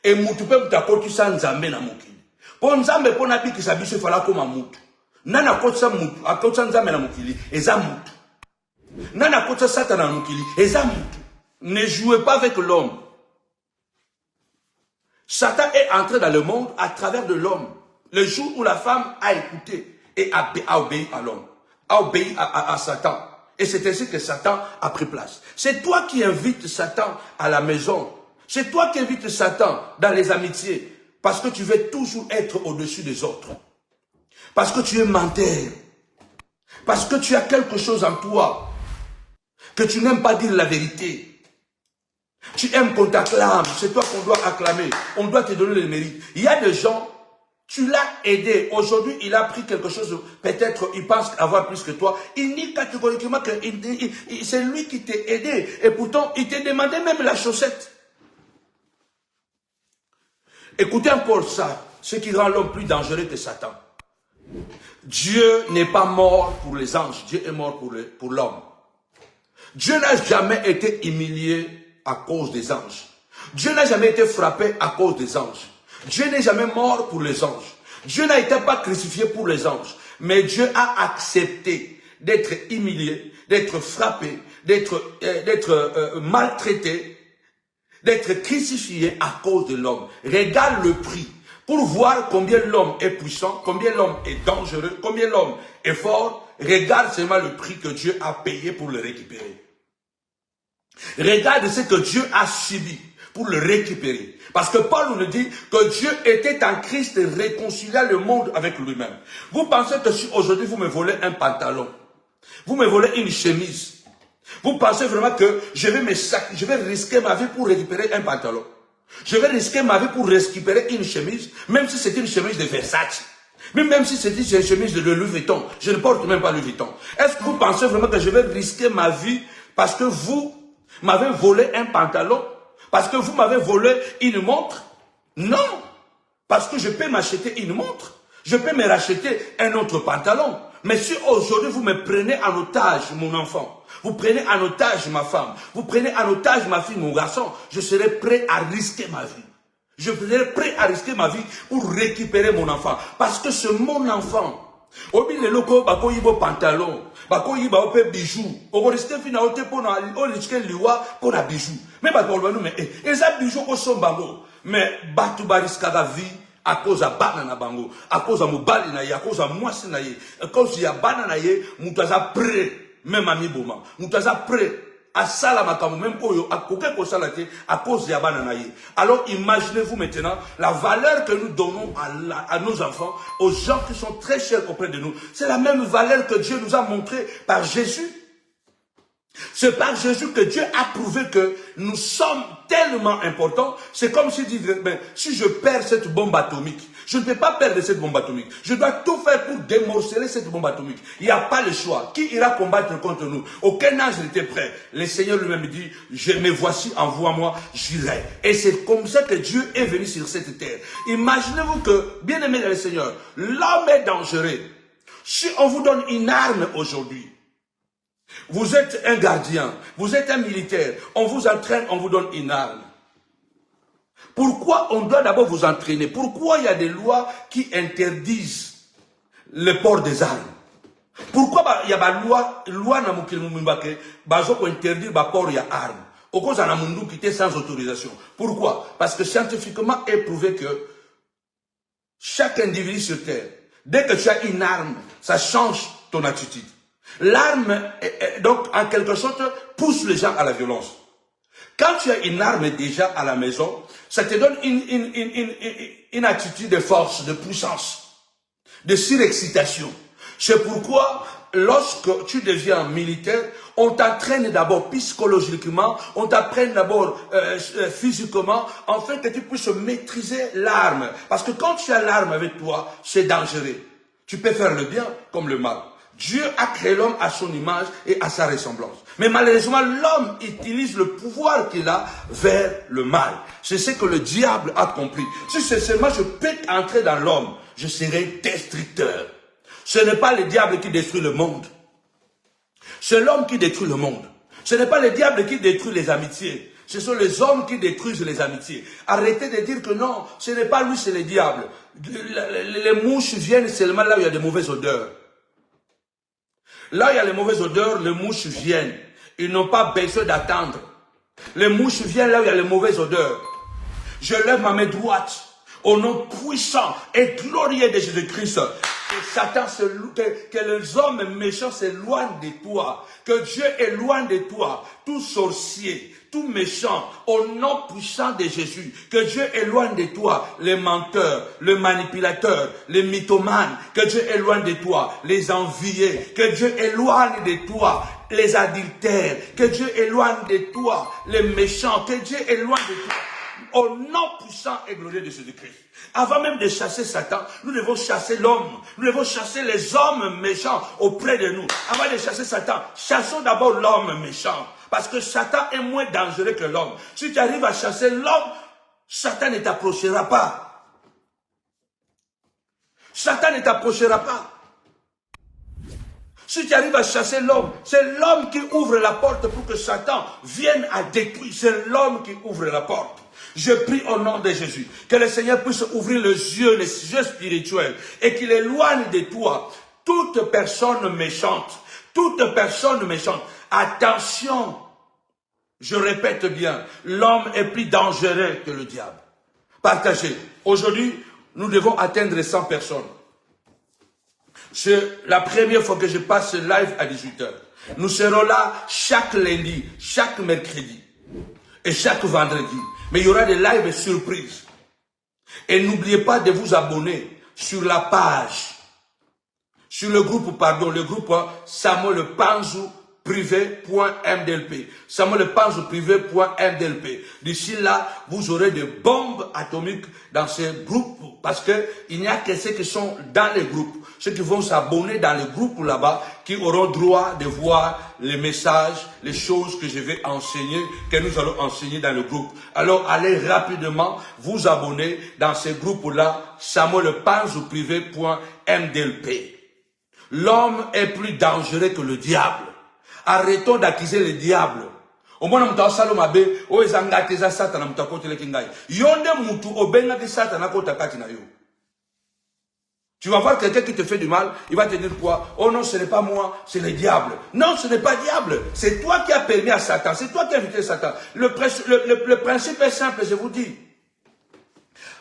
Et mutupe mutakotisa nzambe na mukili. Po nzambe po na bikisa biso fala koma mutu. Nana kotisa mutu, akotisa nzambe na mukili, eza mutu. Nana kotisa Satan na mukili, eza mutu. Ne jouez pas avec l'homme. Satan est entré dans le monde à travers de l'homme. Le jour où la femme a écouté et a obéi à l'homme, a obéi à Satan. Et c'est ainsi que Satan a pris place. C'est toi qui invites Satan à la maison. C'est toi qui invites Satan dans les amitiés. Parce que tu veux toujours être au-dessus des autres. Parce que tu es menteur. Parce que tu as quelque chose en toi. Que tu n'aimes pas dire la vérité. Tu aimes qu'on t'acclame. C'est toi qu'on doit acclamer. On doit te donner le mérite. Il y a des gens, tu l'as aidé. Aujourd'hui, il a pris quelque chose. Peut-être, il pense avoir plus que toi. Il nie catégoriquement que c'est lui qui t'a aidé. Et pourtant, il t'a demandé même la chaussette. Écoutez encore ça. Ce qui rend l'homme plus dangereux que Satan. Dieu n'est pas mort pour les anges. Dieu est mort pour l'homme. Dieu n'a jamais été humilié à cause des anges. Dieu n'a jamais été frappé à cause des anges. Dieu n'est jamais mort pour les anges. Dieu n'a été pas crucifié pour les anges. Mais Dieu a accepté d'être humilié, d'être frappé, d'être maltraité, d'être crucifié à cause de l'homme. Regarde le prix pour voir combien l'homme est puissant, combien l'homme est dangereux, combien l'homme est fort. Regarde seulement le prix que Dieu a payé pour le récupérer. Regarde ce que Dieu a subi pour le récupérer. Parce que Paul nous dit que Dieu était en Christ et réconciliait le monde avec lui-même. Vous pensez que si aujourd'hui vous me volez un pantalon, vous me volez une chemise, vous pensez vraiment que je vais risquer ma vie pour récupérer un pantalon. Je vais risquer ma vie pour récupérer une chemise, même si c'est une chemise de Versace. Même si c'est une chemise de Louis Vuitton. Je ne porte même pas Louis Vuitton. Est-ce que vous pensez vraiment que je vais risquer ma vie parce que vous m'avez volé un pantalon? Parce que vous m'avez volé une montre? Non. Parce que je peux m'acheter une montre. Je peux me racheter un autre pantalon. Mais si aujourd'hui vous me prenez en otage, mon enfant, vous prenez en otage ma femme, vous prenez en otage ma fille, mon garçon, je serai prêt à risquer ma vie. Je serai prêt à risquer ma vie pour récupérer mon enfant. Parce que c'est mon enfant. Obi le loko bako yibo pantalon, bako yiba ope bijou. Oko risque fina ote pona o risque liwa pona bijou. Mais bako lwanu me eza bijou ko sombango. Mais batu bariska ga vie à cause à banana bango, à cause à mobali na ye, à cause à mwasi na ye, à cause ya banana ye, mutaza prêt même ami boma. Mutaza prêt à salamakamu même koyo à koke ko salate à cause ya banana ye. Alors imaginez-vous maintenant la valeur que nous donnons à nos enfants, aux gens qui sont très chers auprès de nous. C'est la même valeur que Dieu nous a montrée par Jésus. C'est par Jésus que Dieu a prouvé que nous sommes tellement importants. C'est comme s'il disait, ben, si je perds cette bombe atomique, je ne peux pas perdre cette bombe atomique. Je dois tout faire pour démorceler cette bombe atomique. Il n'y a pas le choix. Qui ira combattre contre nous? Aucun ange n'était prêt. Le Seigneur lui-même dit, me voici, envoie-moi, j'irai. Et c'est comme ça que Dieu est venu sur cette terre. Imaginez-vous que, bien aimé dans le Seigneur, l'homme est dangereux. Si on vous donne une arme aujourd'hui, vous êtes un gardien, vous êtes un militaire, on vous entraîne, on vous donne une arme. Pourquoi on doit d'abord vous entraîner? Pourquoi il y a des lois qui interdisent le port des armes? Pourquoi il y a des lois qui interdisent le port des armes? Au cause d'un monde qui était sans autorisation. Pourquoi? Parce que scientifiquement est prouvé que chaque individu sur Terre, dès que tu as une arme, ça change ton attitude. L'arme, donc, en quelque sorte, pousse les gens à la violence. Quand tu as une arme déjà à la maison, ça te donne une attitude de force, de puissance, de surexcitation. C'est pourquoi, lorsque tu deviens militaire, on t'entraîne d'abord psychologiquement, on t'apprenne d'abord physiquement, afin que tu puisses maîtriser l'arme. Parce que quand tu as l'arme avec toi, c'est dangereux. Tu peux faire le bien comme le mal. Dieu a créé l'homme à son image et à sa ressemblance. Mais malheureusement, l'homme utilise le pouvoir qu'il a vers le mal. C'est ce que le diable a compris. Si seulement je peux entrer dans l'homme, je serai destructeur. Ce n'est pas le diable qui détruit le monde. C'est l'homme qui détruit le monde. Ce n'est pas le diable qui détruit les amitiés. Ce sont les hommes qui détruisent les amitiés. Arrêtez de dire que non, ce n'est pas lui, c'est le diable. Les mouches viennent seulement là où il y a de mauvaises odeurs. Là où il y a les mauvaises odeurs, les mouches viennent. Ils n'ont pas besoin d'attendre. Les mouches viennent là où il y a les mauvaises odeurs. Je lève ma main droite au nom puissant et glorieux de Jésus-Christ. Que Satan, que les hommes méchants s'éloignent de toi. Que Dieu éloigne de toi tout sorcier, tout méchant, au nom puissant de Jésus. Que Dieu éloigne de toi les menteurs, les manipulateurs, les mythomanes. Que Dieu éloigne de toi les enviés. Que Dieu éloigne de toi les adultères. Que Dieu éloigne de toi les méchants. Que Dieu éloigne de toi. Au nom puissant et glorieux de Jésus-Christ. Avant même de chasser Satan, nous devons chasser l'homme. Nous devons chasser les hommes méchants auprès de nous. Avant de chasser Satan, chassons d'abord l'homme méchant. Parce que Satan est moins dangereux que l'homme. Si tu arrives à chasser l'homme, Satan ne t'approchera pas. Satan ne t'approchera pas. Si tu arrives à chasser l'homme, c'est l'homme qui ouvre la porte pour que Satan vienne à détruire. C'est l'homme qui ouvre la porte. Je prie au nom de Jésus que le Seigneur puisse ouvrir les yeux spirituels et qu'il éloigne de toi toute personne méchante. Toute personne méchante. Attention, je répète bien, l'homme est plus dangereux que le diable. Partagez. Aujourd'hui, nous devons atteindre 100 personnes. C'est la première fois que je passe ce live à 18h. Nous serons là chaque lundi, chaque mercredi et chaque vendredi. Mais il y aura des lives surprises. Et n'oubliez pas de vous abonner sur la page, sur le groupe Samuel Panzou privé.mdlp. Samuel Panzou privé.mdlp. D'ici là, vous aurez des bombes atomiques dans ces groupes. Parce qu'il n'y a que ceux qui sont dans les groupes. Ceux qui vont s'abonner dans les groupes là-bas, qui auront droit de voir les messages, les choses que je vais enseigner, que nous allons enseigner dans le groupe. Alors, allez rapidement vous abonner dans ces groupes-là, Samuel Panzou privé.mdlp. L'homme est plus dangereux que le diable. Arrêtons d'accuser le diable. Au moins, nous avons dit, oh, ils ont gâté ça, Satan, nous avons dit, yonde mutu, obenga ki Satan, na kota kati na yo. Tu vas voir quelqu'un qui te fait du mal, il va te dire quoi? Oh non, ce n'est pas moi, c'est le diable. Non, ce n'est pas le diable. C'est toi qui as permis à Satan. C'est toi qui as invité Satan. Le principe est simple, je vous dis.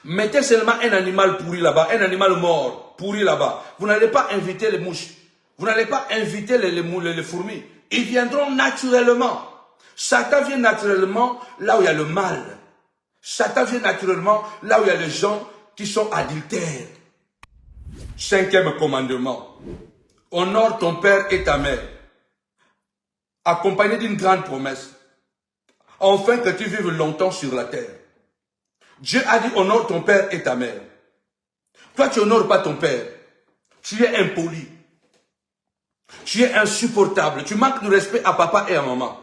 Mettez seulement un animal pourri là-bas, un animal mort, pourri là-bas. Vous n'allez pas inviter les mouches. Vous n'allez pas inviter les fourmis. Ils viendront naturellement. Satan vient naturellement là où il y a le mal. Satan vient naturellement là où il y a les gens qui sont adultères. 5e commandement. Honore ton père et ta mère. accompagné d'une grande promesse, afin que tu vives longtemps sur la terre. Dieu a dit, honore ton père et ta mère. Toi, tu n'honores pas ton père. Tu es impoli. Tu es insupportable. Tu manques de respect à papa et à maman.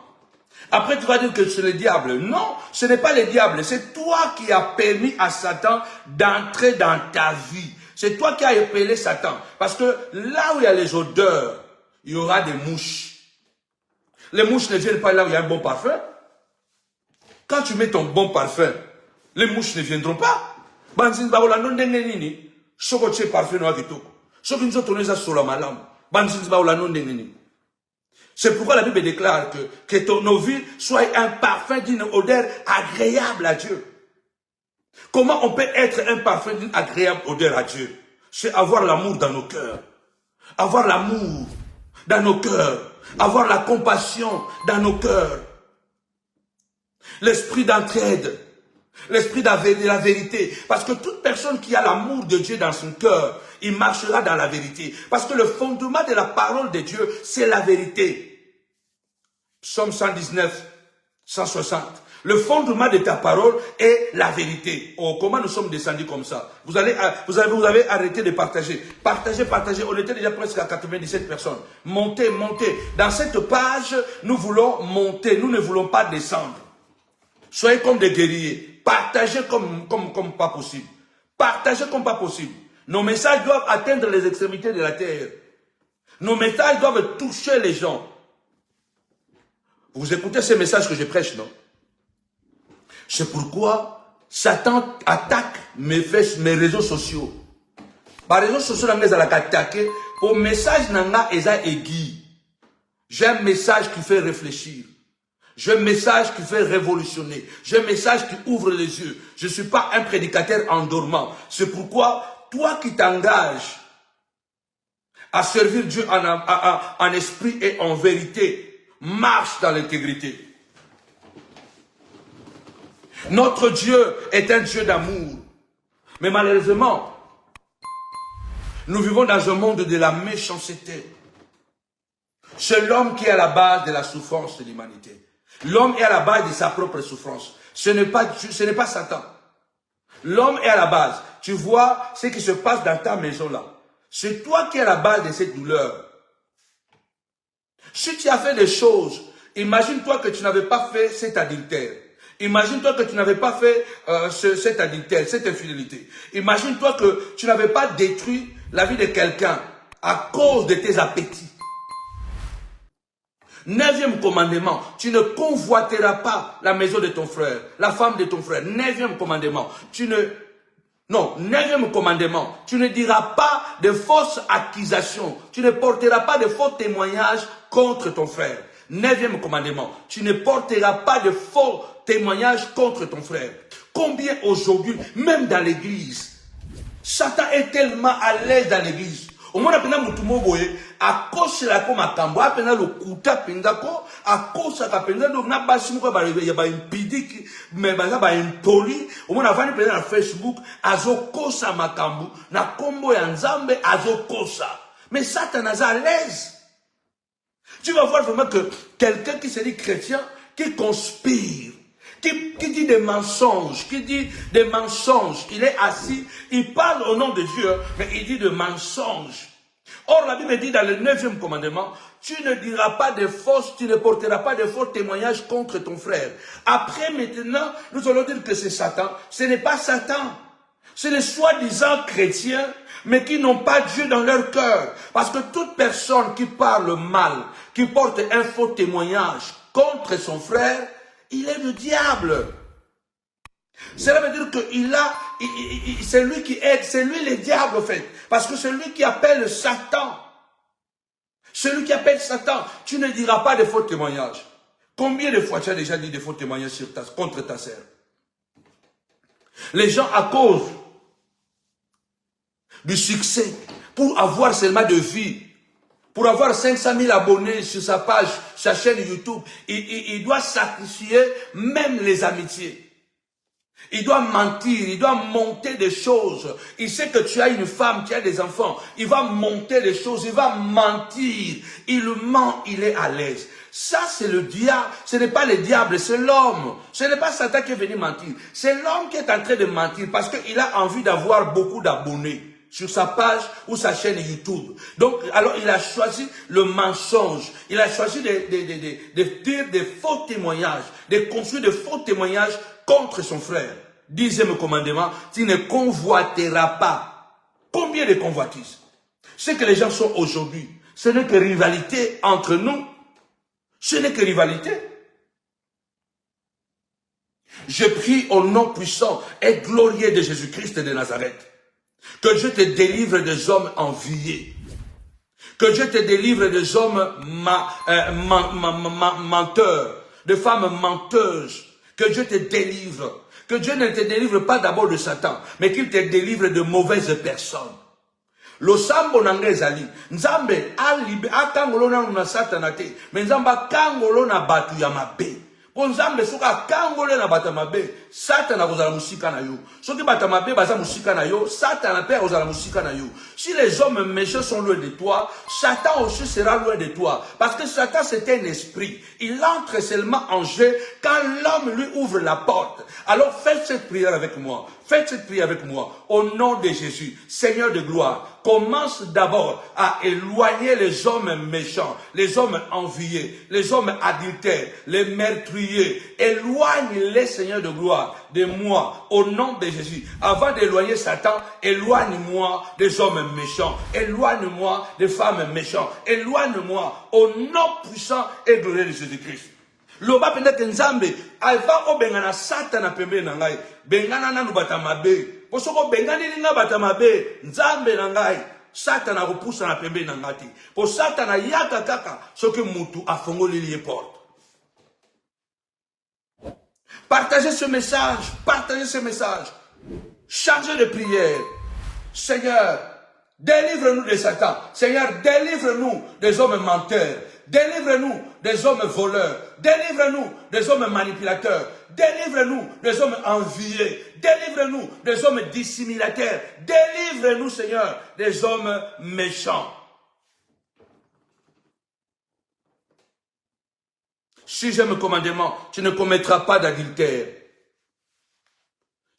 Après, tu vas dire que c'est le diable. Non, ce n'est pas le diable. C'est toi qui as permis à Satan d'entrer dans ta vie. C'est toi qui as appelé Satan. Parce que là où il y a les odeurs, il y aura des mouches. Les mouches ne viennent pas là où il y a un bon parfum. Quand tu mets ton bon parfum, les mouches ne viendront pas. C'est pourquoi la Bible déclare que nos vies soient un parfum d'une odeur agréable à Dieu. Comment on peut être un parfum d'une agréable odeur à Dieu? C'est avoir l'amour dans nos cœurs. Avoir l'amour dans nos cœurs. Avoir la compassion dans nos cœurs. L'esprit d'entraide. L'esprit de la vérité. Parce que toute personne qui a l'amour de Dieu dans son cœur, il marchera dans la vérité. Parce que le fondement de la parole de Dieu, c'est la vérité. Psaume 119, 160. Le fondement de ta parole est la vérité. Oh, comment nous sommes descendus comme ça? Vous avez arrêté de partager. Partagez. On était déjà presque à 97 personnes. Montez. Dans cette page, nous voulons monter. Nous ne voulons pas descendre. Soyez comme des guerriers. Partagez comme pas possible. Partagez comme pas possible. Nos messages doivent atteindre les extrémités de la terre. Nos messages doivent toucher les gens. Vous écoutez ces messages que je prêche, non? C'est pourquoi Satan attaque mes réseaux sociaux. Par réseaux sociaux, on a attaqué. Pour message, nanga eza aiguille. J'ai un message qui fait réfléchir. J'ai un message qui fait révolutionner. J'ai un message qui ouvre les yeux. Je ne suis pas un prédicateur endormant. C'est pourquoi, toi qui t'engages à servir Dieu en esprit et en vérité, marche dans l'intégrité. Notre Dieu est un Dieu d'amour. Mais malheureusement, nous vivons dans un monde de la méchanceté. C'est l'homme qui est à la base de la souffrance de l'humanité. L'homme est à la base de sa propre souffrance. Ce n'est pas Satan. L'homme est à la base. Tu vois ce qui se passe dans ta maison là. C'est toi qui es à la base de cette douleur. Si tu as fait des choses, imagine-toi que tu n'avais pas fait cet adultère. Imagine-toi que tu n'avais pas fait cet adultère, cette infidélité. Imagine-toi que tu n'avais pas détruit la vie de quelqu'un à cause de tes appétits. 9e commandement, tu ne convoiteras pas la maison de ton frère, la femme de ton frère. 9e commandement, 9e commandement, tu ne diras pas de fausses accusations, tu ne porteras pas de faux témoignages contre ton frère. 9e commandement, tu ne porteras pas de faux témoignages contre ton frère. Combien aujourd'hui, même dans l'église, Satan est tellement à l'aise dans l'église. Au moins, après, à cause de la makambo, après, le kuta pendako, à cause de la pendako, donc, n'a pas si il y a une pidique, mais, une poli, au moins, avant, il y a Facebook, azo kosa makambo, na kombo ya nzambe, azo kosa. Mais Satan est à l'aise. Tu vas voir vraiment que quelqu'un qui se dit chrétien, qui conspire, qui dit des mensonges, il est assis, il parle au nom de Dieu, mais il dit des mensonges. Or, la Bible dit dans le 9e commandement, tu ne diras pas de fausses, tu ne porteras pas de faux témoignages contre ton frère. Après, maintenant, nous allons dire que c'est Satan. Ce n'est pas Satan. C'est les soi-disant chrétiens, mais qui n'ont pas Dieu dans leur cœur. Parce que toute personne qui parle mal, qui porte un faux témoignage contre son frère, il est le diable. Cela veut dire que c'est lui qui aide, c'est lui le diable en fait. Parce que c'est lui qui appelle Satan. Celui qui appelle Satan, tu ne diras pas de faux témoignages. Combien de fois tu as déjà dit de faux témoignages contre ta sœur? Les gens, à cause du succès, pour avoir seulement de vie, pour avoir 500 000 abonnés sur sa page, sa chaîne YouTube, il doit sacrifier même les amitiés. Il doit mentir, il doit monter des choses. Il sait que tu as une femme, tu as des enfants. Il va monter des choses, il va mentir. Il ment, il est à l'aise. Ça, c'est le diable. Ce n'est pas le diable, c'est l'homme. Ce n'est pas Satan qui est venu mentir. C'est l'homme qui est en train de mentir parce qu'il a envie d'avoir beaucoup d'abonnés sur sa page ou sa chaîne YouTube. Donc, alors, il a choisi le mensonge. Il a choisi de dire des faux témoignages, de construire de faux témoignages contre son frère. 10e commandement, tu ne convoiteras pas. Combien de convoitises? Ce que les gens sont aujourd'hui, ce n'est que rivalité entre nous. Ce n'est que rivalité. Je prie au nom puissant et glorieux de Jésus-Christ de Nazareth. Que Dieu te délivre des hommes enviés. Que Dieu te délivre des hommes menteurs, de femmes menteuses. Que Dieu te délivre. Que Dieu ne te délivre pas d'abord de Satan, mais qu'il te délivre de mauvaises personnes. Lo sambo na ngezali, nzambe akangolo na Satana te, mais nzambe akangolo na batu ya mabe. Po nzambe soka kangole na bata mabe, Satana kozala musika na yo. Soki bata mabe baza musika na yo, Satana père kozala musika na yo. Si les hommes méchants sont loin de toi, Satan aussi sera loin de toi. Parce que Satan c'est un esprit. Il entre seulement en jeu quand l'homme lui ouvre la porte. Alors faites cette prière avec moi. Faites cette prière avec moi. Au nom de Jésus, Seigneur de gloire, commence d'abord à éloigner les hommes méchants, les hommes enviés, les hommes adultères, les meurtriers. Éloigne-les, Seigneur de gloire, de moi, au nom de Jésus. Avant d'éloigner Satan, éloigne-moi des hommes méchants. Éloigne-moi des femmes méchantes. Éloigne-moi au nom puissant et glorieux de Jésus-Christ. Loba penda ke nzambe alfa o bengana Satana pembe na ngai bengana nanu bata mabe posoko bengani linga bata mabe nzambe na ngai Satana ko poussa na pembe na ngati po Satana yaka kaka soki mutu afongoli liye porte. Partagez ce message, partagez ce message. Chargez de prière. Seigneur, délivre-nous de Satan. Seigneur, délivre-nous des hommes menteurs. Délivre-nous des hommes voleurs. Délivre-nous des hommes manipulateurs. Délivre-nous des hommes enviés. Délivre-nous des hommes dissimulateurs. Délivre-nous, Seigneur, des hommes méchants. 6e commandement, tu ne commettras pas d'adultère.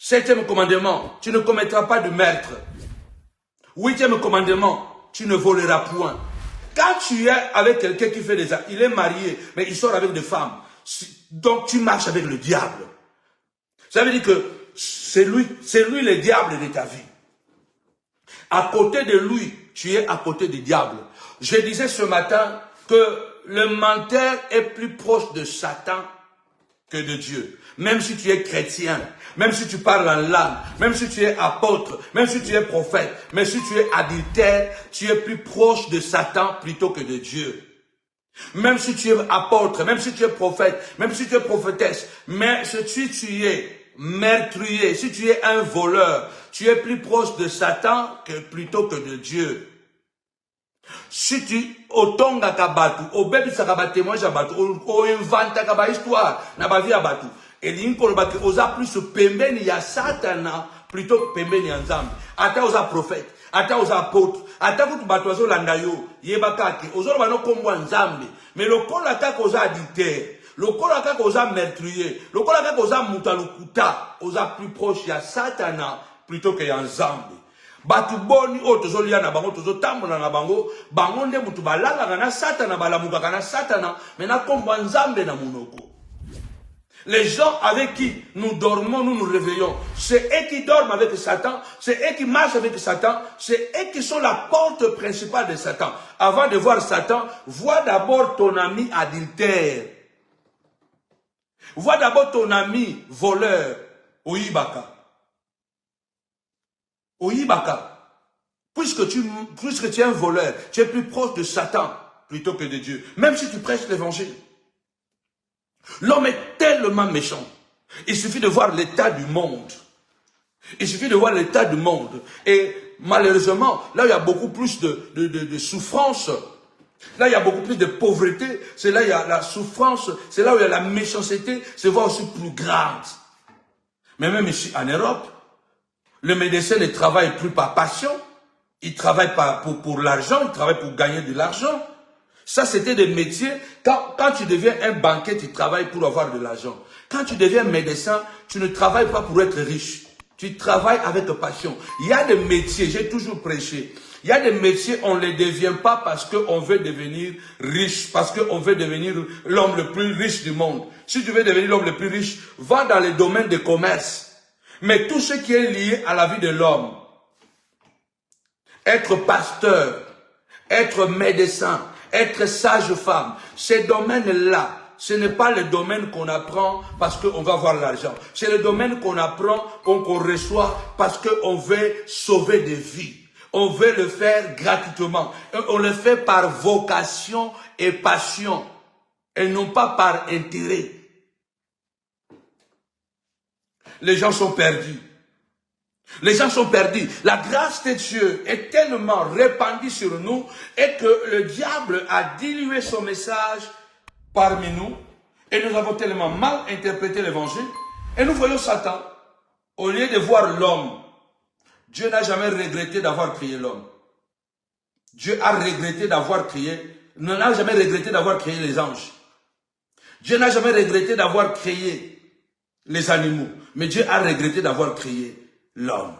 7e commandement, tu ne commettras pas de meurtre. 8e commandement, tu ne voleras point. Quand tu es avec quelqu'un qui fait des actes, il est marié, mais il sort avec des femmes. Donc tu marches avec le diable. Ça veut dire que c'est lui le diable de ta vie. À côté de lui, tu es à côté du diable. Je disais ce matin que le menteur est plus proche de Satan que de Dieu. Même si tu es chrétien, même si tu parles en langue, même si tu es apôtre, même si tu es prophète, même si tu es adultère, tu es plus proche de Satan plutôt que de Dieu. Même si tu es apôtre, même si tu es prophète, même si tu es prophétesse, mais si tu es meurtrier, si tu es un voleur, tu es plus proche de Satan plutôt que de Dieu. Si tu otongaka batu, obebisaka ba témoignage batu, o inventaka ba histoire na ba vie batu, elingi koloba ke oza plus pembeni ya Satana plutôt que pembeni ya Nzambe. Ata oza prophète, ata oza apôtre, ata kutu batu azolanda yo, yebaka ke ozoloba no kombo Nzambe, mais lokola kaka oza adultère, lokola kaka oza meurtrier, lokola kaka oza muta lokuta, oza plus proche ya Satana plutôt que ya Nzambe. Batu boni o tozolia na bango tozotambola na bango bango nde mutu balanga na Satana balamukaka na Satana mena kombo Nzambe na monoko. Les gens avec qui nous dormons, nous nous réveillons, c'est eux qui dorment avec Satan, c'est eux qui marchent avec Satan, c'est eux qui sont la porte principale de Satan. Avant de voir Satan, vois d'abord ton ami adultère. Vois d'abord ton ami voleur, Oyibaka. Oyibaka. Puisque tu es un voleur, tu es plus proche de Satan plutôt que de Dieu. Même si tu prêches l'évangile. L'homme est tellement méchant. Il suffit de voir l'état du monde. Il suffit de voir l'état du monde. Et malheureusement, là où il y a beaucoup plus de souffrance, là il y a beaucoup plus de pauvreté, c'est là où il y a la souffrance, c'est là où il y a la méchanceté, c'est voir aussi plus grande. Mais même ici en Europe, le médecin ne travaille plus par passion. Il travaille pas pour l'argent, il travaille pour gagner de l'argent. Ça, c'était des métiers. Quand tu deviens un banquier, tu travailles pour avoir de l'argent. Quand tu deviens médecin, tu ne travailles pas pour être riche. Tu travailles avec passion. Il y a des métiers, j'ai toujours prêché. Il y a des métiers, on ne les devient pas parce qu'on veut devenir riche, parce qu'on veut devenir l'homme le plus riche du monde. Si tu veux devenir l'homme le plus riche, va dans les domaines de commerce. Mais tout ce qui est lié à la vie de l'homme, être pasteur, être médecin, être sage-femme, ces domaines-là, ce n'est pas le domaine qu'on apprend parce qu'on va avoir l'argent. C'est le domaine qu'on apprend, qu'on reçoit parce qu'on veut sauver des vies. On veut le faire gratuitement. On le fait par vocation et passion et non pas par intérêt. Les gens sont perdus. Les gens sont perdus. La grâce de Dieu est tellement répandue sur nous et que le diable a dilué son message parmi nous et nous avons tellement mal interprété l'évangile et nous voyons Satan. Au lieu de voir l'homme, Dieu n'a jamais regretté d'avoir créé l'homme. Dieu a regretté d'avoir créé, n'a jamais regretté d'avoir créé les anges. Dieu n'a jamais regretté d'avoir créé les animaux, mais Dieu a regretté d'avoir créé l'homme.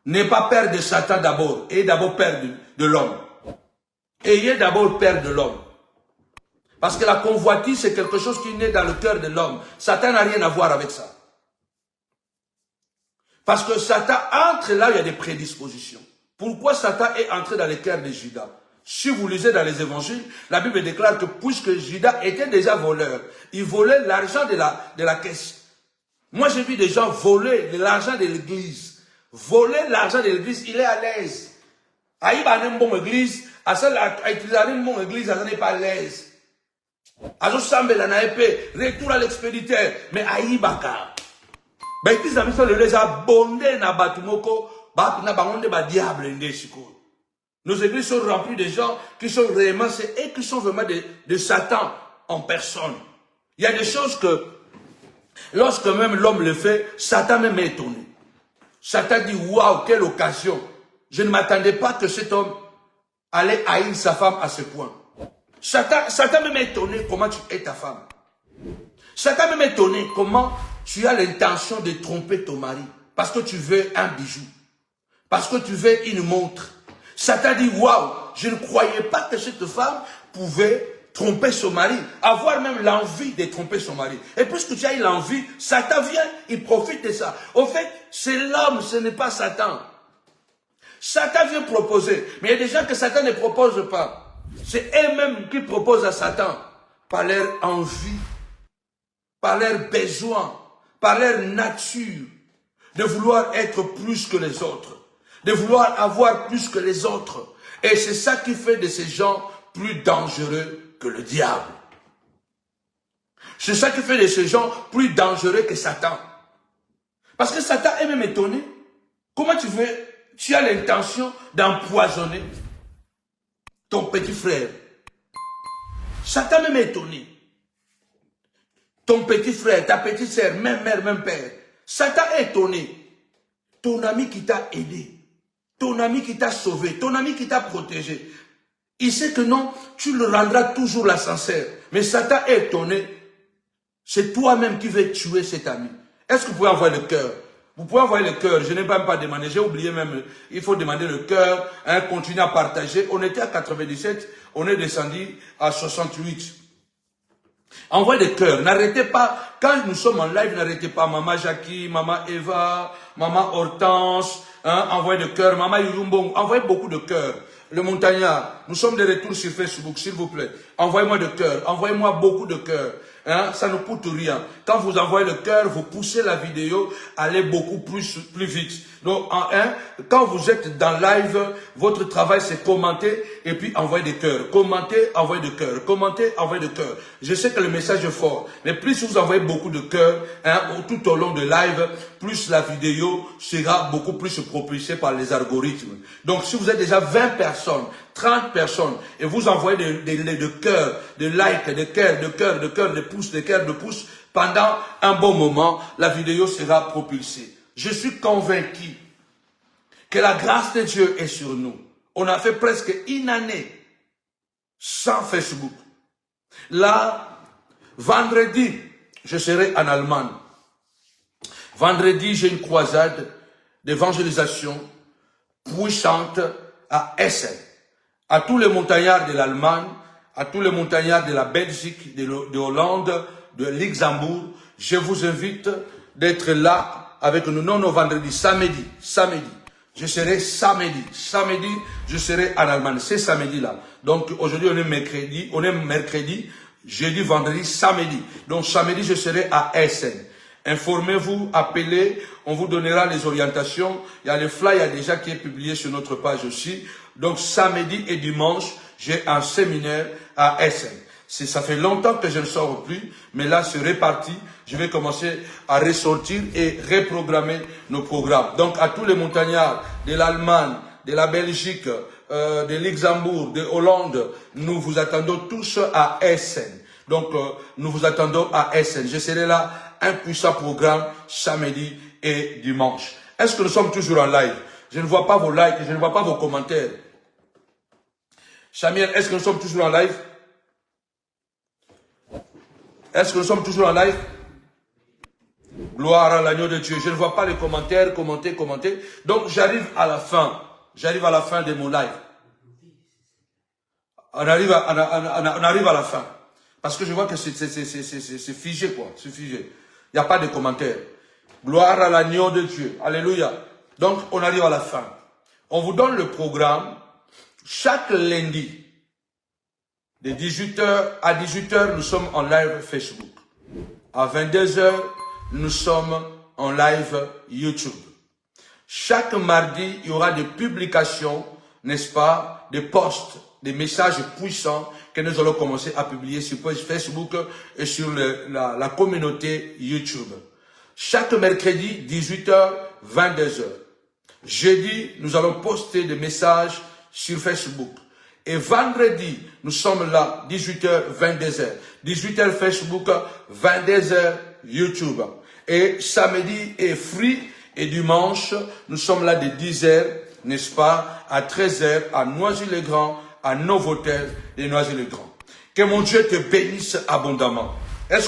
N'ayez pas peur de Satan d'abord, ayez d'abord peur de l'homme. Ayez d'abord peur de l'homme. Parce que la convoitise, c'est quelque chose qui naît dans le cœur de l'homme. Satan n'a rien à voir avec ça. Parce que Satan entre là où il y a des prédispositions. Pourquoi Satan est entré dans le cœur de Judas? Si vous lisez dans les évangiles, la Bible déclare que puisque Judas était déjà voleur, il volait l'argent de la caisse. Moi, j'ai vu des gens voler l'argent de l'église. Voler l'argent de l'église, il est à l'aise. Il va à une bonne église, à utiliser une bonne église, il n'est pas à l'aise. Retour à l'expéditeur, mais Aïbaka. L'église a mis ça, les a bondé na batumoko, na bangonde ba diable ndeshiko. Nos églises sont remplies de gens qui sont réellement, et qui sont vraiment de Satan en personne. Il y a des choses que, lorsque même l'homme le fait, Satan même est étonné. Satan dit, waouh, quelle occasion. Je ne m'attendais pas que cet homme allait haïr sa femme à ce point. Satan même est étonné comment tu es ta femme. Satan même est étonné comment tu as l'intention de tromper ton mari. Parce que tu veux un bijou. Parce que tu veux une montre. Satan dit, waouh, je ne croyais pas que cette femme pouvait tromper son mari, avoir même l'envie de tromper son mari. Et puisque tu as eu l'envie, Satan vient, il profite de ça. Au fait, c'est l'homme, ce n'est pas Satan. Satan vient proposer, mais il y a des gens que Satan ne propose pas. C'est eux-mêmes qui proposent à Satan, par leur envie, par leur besoin, par leur nature, de vouloir être plus que les autres. De vouloir avoir plus que les autres. Et c'est ça qui fait de ces gens plus dangereux que le diable. C'est ça qui fait de ces gens plus dangereux que Satan. Parce que Satan est même étonné. Comment tu as l'intention d'empoisonner ton petit frère. Satan même est étonné. Ton petit frère, ta petite sœur, même mère, même père. Satan est étonné. Ton ami qui t'a aidé. Ton ami qui t'a sauvé, ton ami qui t'a protégé. Il sait que non, tu le rendras toujours la sincère. Mais Satan est étonné. C'est toi-même qui veux tuer cet ami. Est-ce que vous pouvez envoyer le cœur? Vous pouvez envoyer le cœur. Je n'ai même pas demandé. J'ai oublié même. Il faut demander le cœur. Continuer à partager. On était à 97. On est descendu à 68. Envoyez des cœurs. N'arrêtez pas. Quand nous sommes en live, n'arrêtez pas. Maman Jackie, Maman Eva, Maman Hortense. Envoyez des cœurs. Maman Yurumbong. Envoyez beaucoup de cœurs. Le montagnard. Nous sommes de retour sur Facebook, s'il vous plaît. Envoyez-moi de cœurs. Envoyez-moi beaucoup de cœurs. Ça ne coûte rien. Quand vous envoyez le cœur, vous poussez la vidéo à aller beaucoup plus vite. Donc, quand vous êtes dans live, votre travail c'est commenter et puis envoyer des cœurs. Commenter, envoyer des cœurs. Commenter, envoyer des cœurs. Je sais que le message est fort, mais plus vous envoyez beaucoup de cœurs tout au long de live, plus la vidéo sera beaucoup plus propulsée par les algorithmes. Donc, si vous êtes déjà 20 personnes, 30 personnes, et vous envoyez de cœurs, de likes, de cœurs, de pouces, de cœurs, de pouces, pendant un bon moment, la vidéo sera propulsée. Je suis convaincu que la grâce de Dieu est sur nous. On a fait presque une année sans Facebook. Là, vendredi, je serai en Allemagne. Vendredi, j'ai une croisade d'évangélisation puissante à Essen. À tous les montagnards de l'Allemagne, à tous les montagnards de la Belgique, de Hollande, de Luxembourg, je vous invite d'être là avec nous. Non, vendredi, samedi. Je serai samedi, je serai en Allemagne. C'est samedi-là. Donc, aujourd'hui, on est mercredi, jeudi, vendredi, samedi. Donc, samedi, je serai à Essen. Informez-vous, appelez, on vous donnera les orientations. Il y a le flyer déjà qui est publié sur notre page aussi. Donc, samedi et dimanche, j'ai un séminaire à Essen. Ça fait longtemps que je ne sors plus, mais là, c'est reparti. Je vais commencer à ressortir et reprogrammer nos programmes. Donc, à tous les montagnards de l'Allemagne, de la Belgique, de Luxembourg, de Hollande, nous vous attendons tous à Essen. Donc, nous vous attendons à Essen. Je serai là, un puissant programme, samedi et dimanche. Est-ce que nous sommes toujours en live? Je ne vois pas vos likes, je ne vois pas vos commentaires. Samuel, est-ce que nous sommes toujours en live? Est-ce que nous sommes toujours en live? Gloire à l'agneau de Dieu. Je ne vois pas les commentaires, commentez. Donc, j'arrive à la fin. J'arrive à la fin de mon live. On arrive à la fin. Parce que je vois que c'est figé, quoi. C'est figé. Il n'y a pas de commentaires. Gloire à l'agneau de Dieu. Alléluia. Donc, on arrive à la fin. On vous donne le programme. Chaque lundi, de 18h à 18h, nous sommes en live Facebook. À 22h, nous sommes en live YouTube. Chaque mardi, il y aura des publications, n'est-ce pas, des posts, des messages puissants que nous allons commencer à publier sur Facebook et sur la communauté YouTube. Chaque mercredi, 18h, 22h. Jeudi, nous allons poster des messages sur Facebook. Et vendredi, nous sommes là, 18h, 22h. 18h Facebook, 22h YouTube. Et samedi et et dimanche, nous sommes là de 10h, n'est-ce pas, à 13h, à Noisy-le-Grand, à Novotel et Noisy-le-Grand. Que mon Dieu te bénisse abondamment. Est-ce que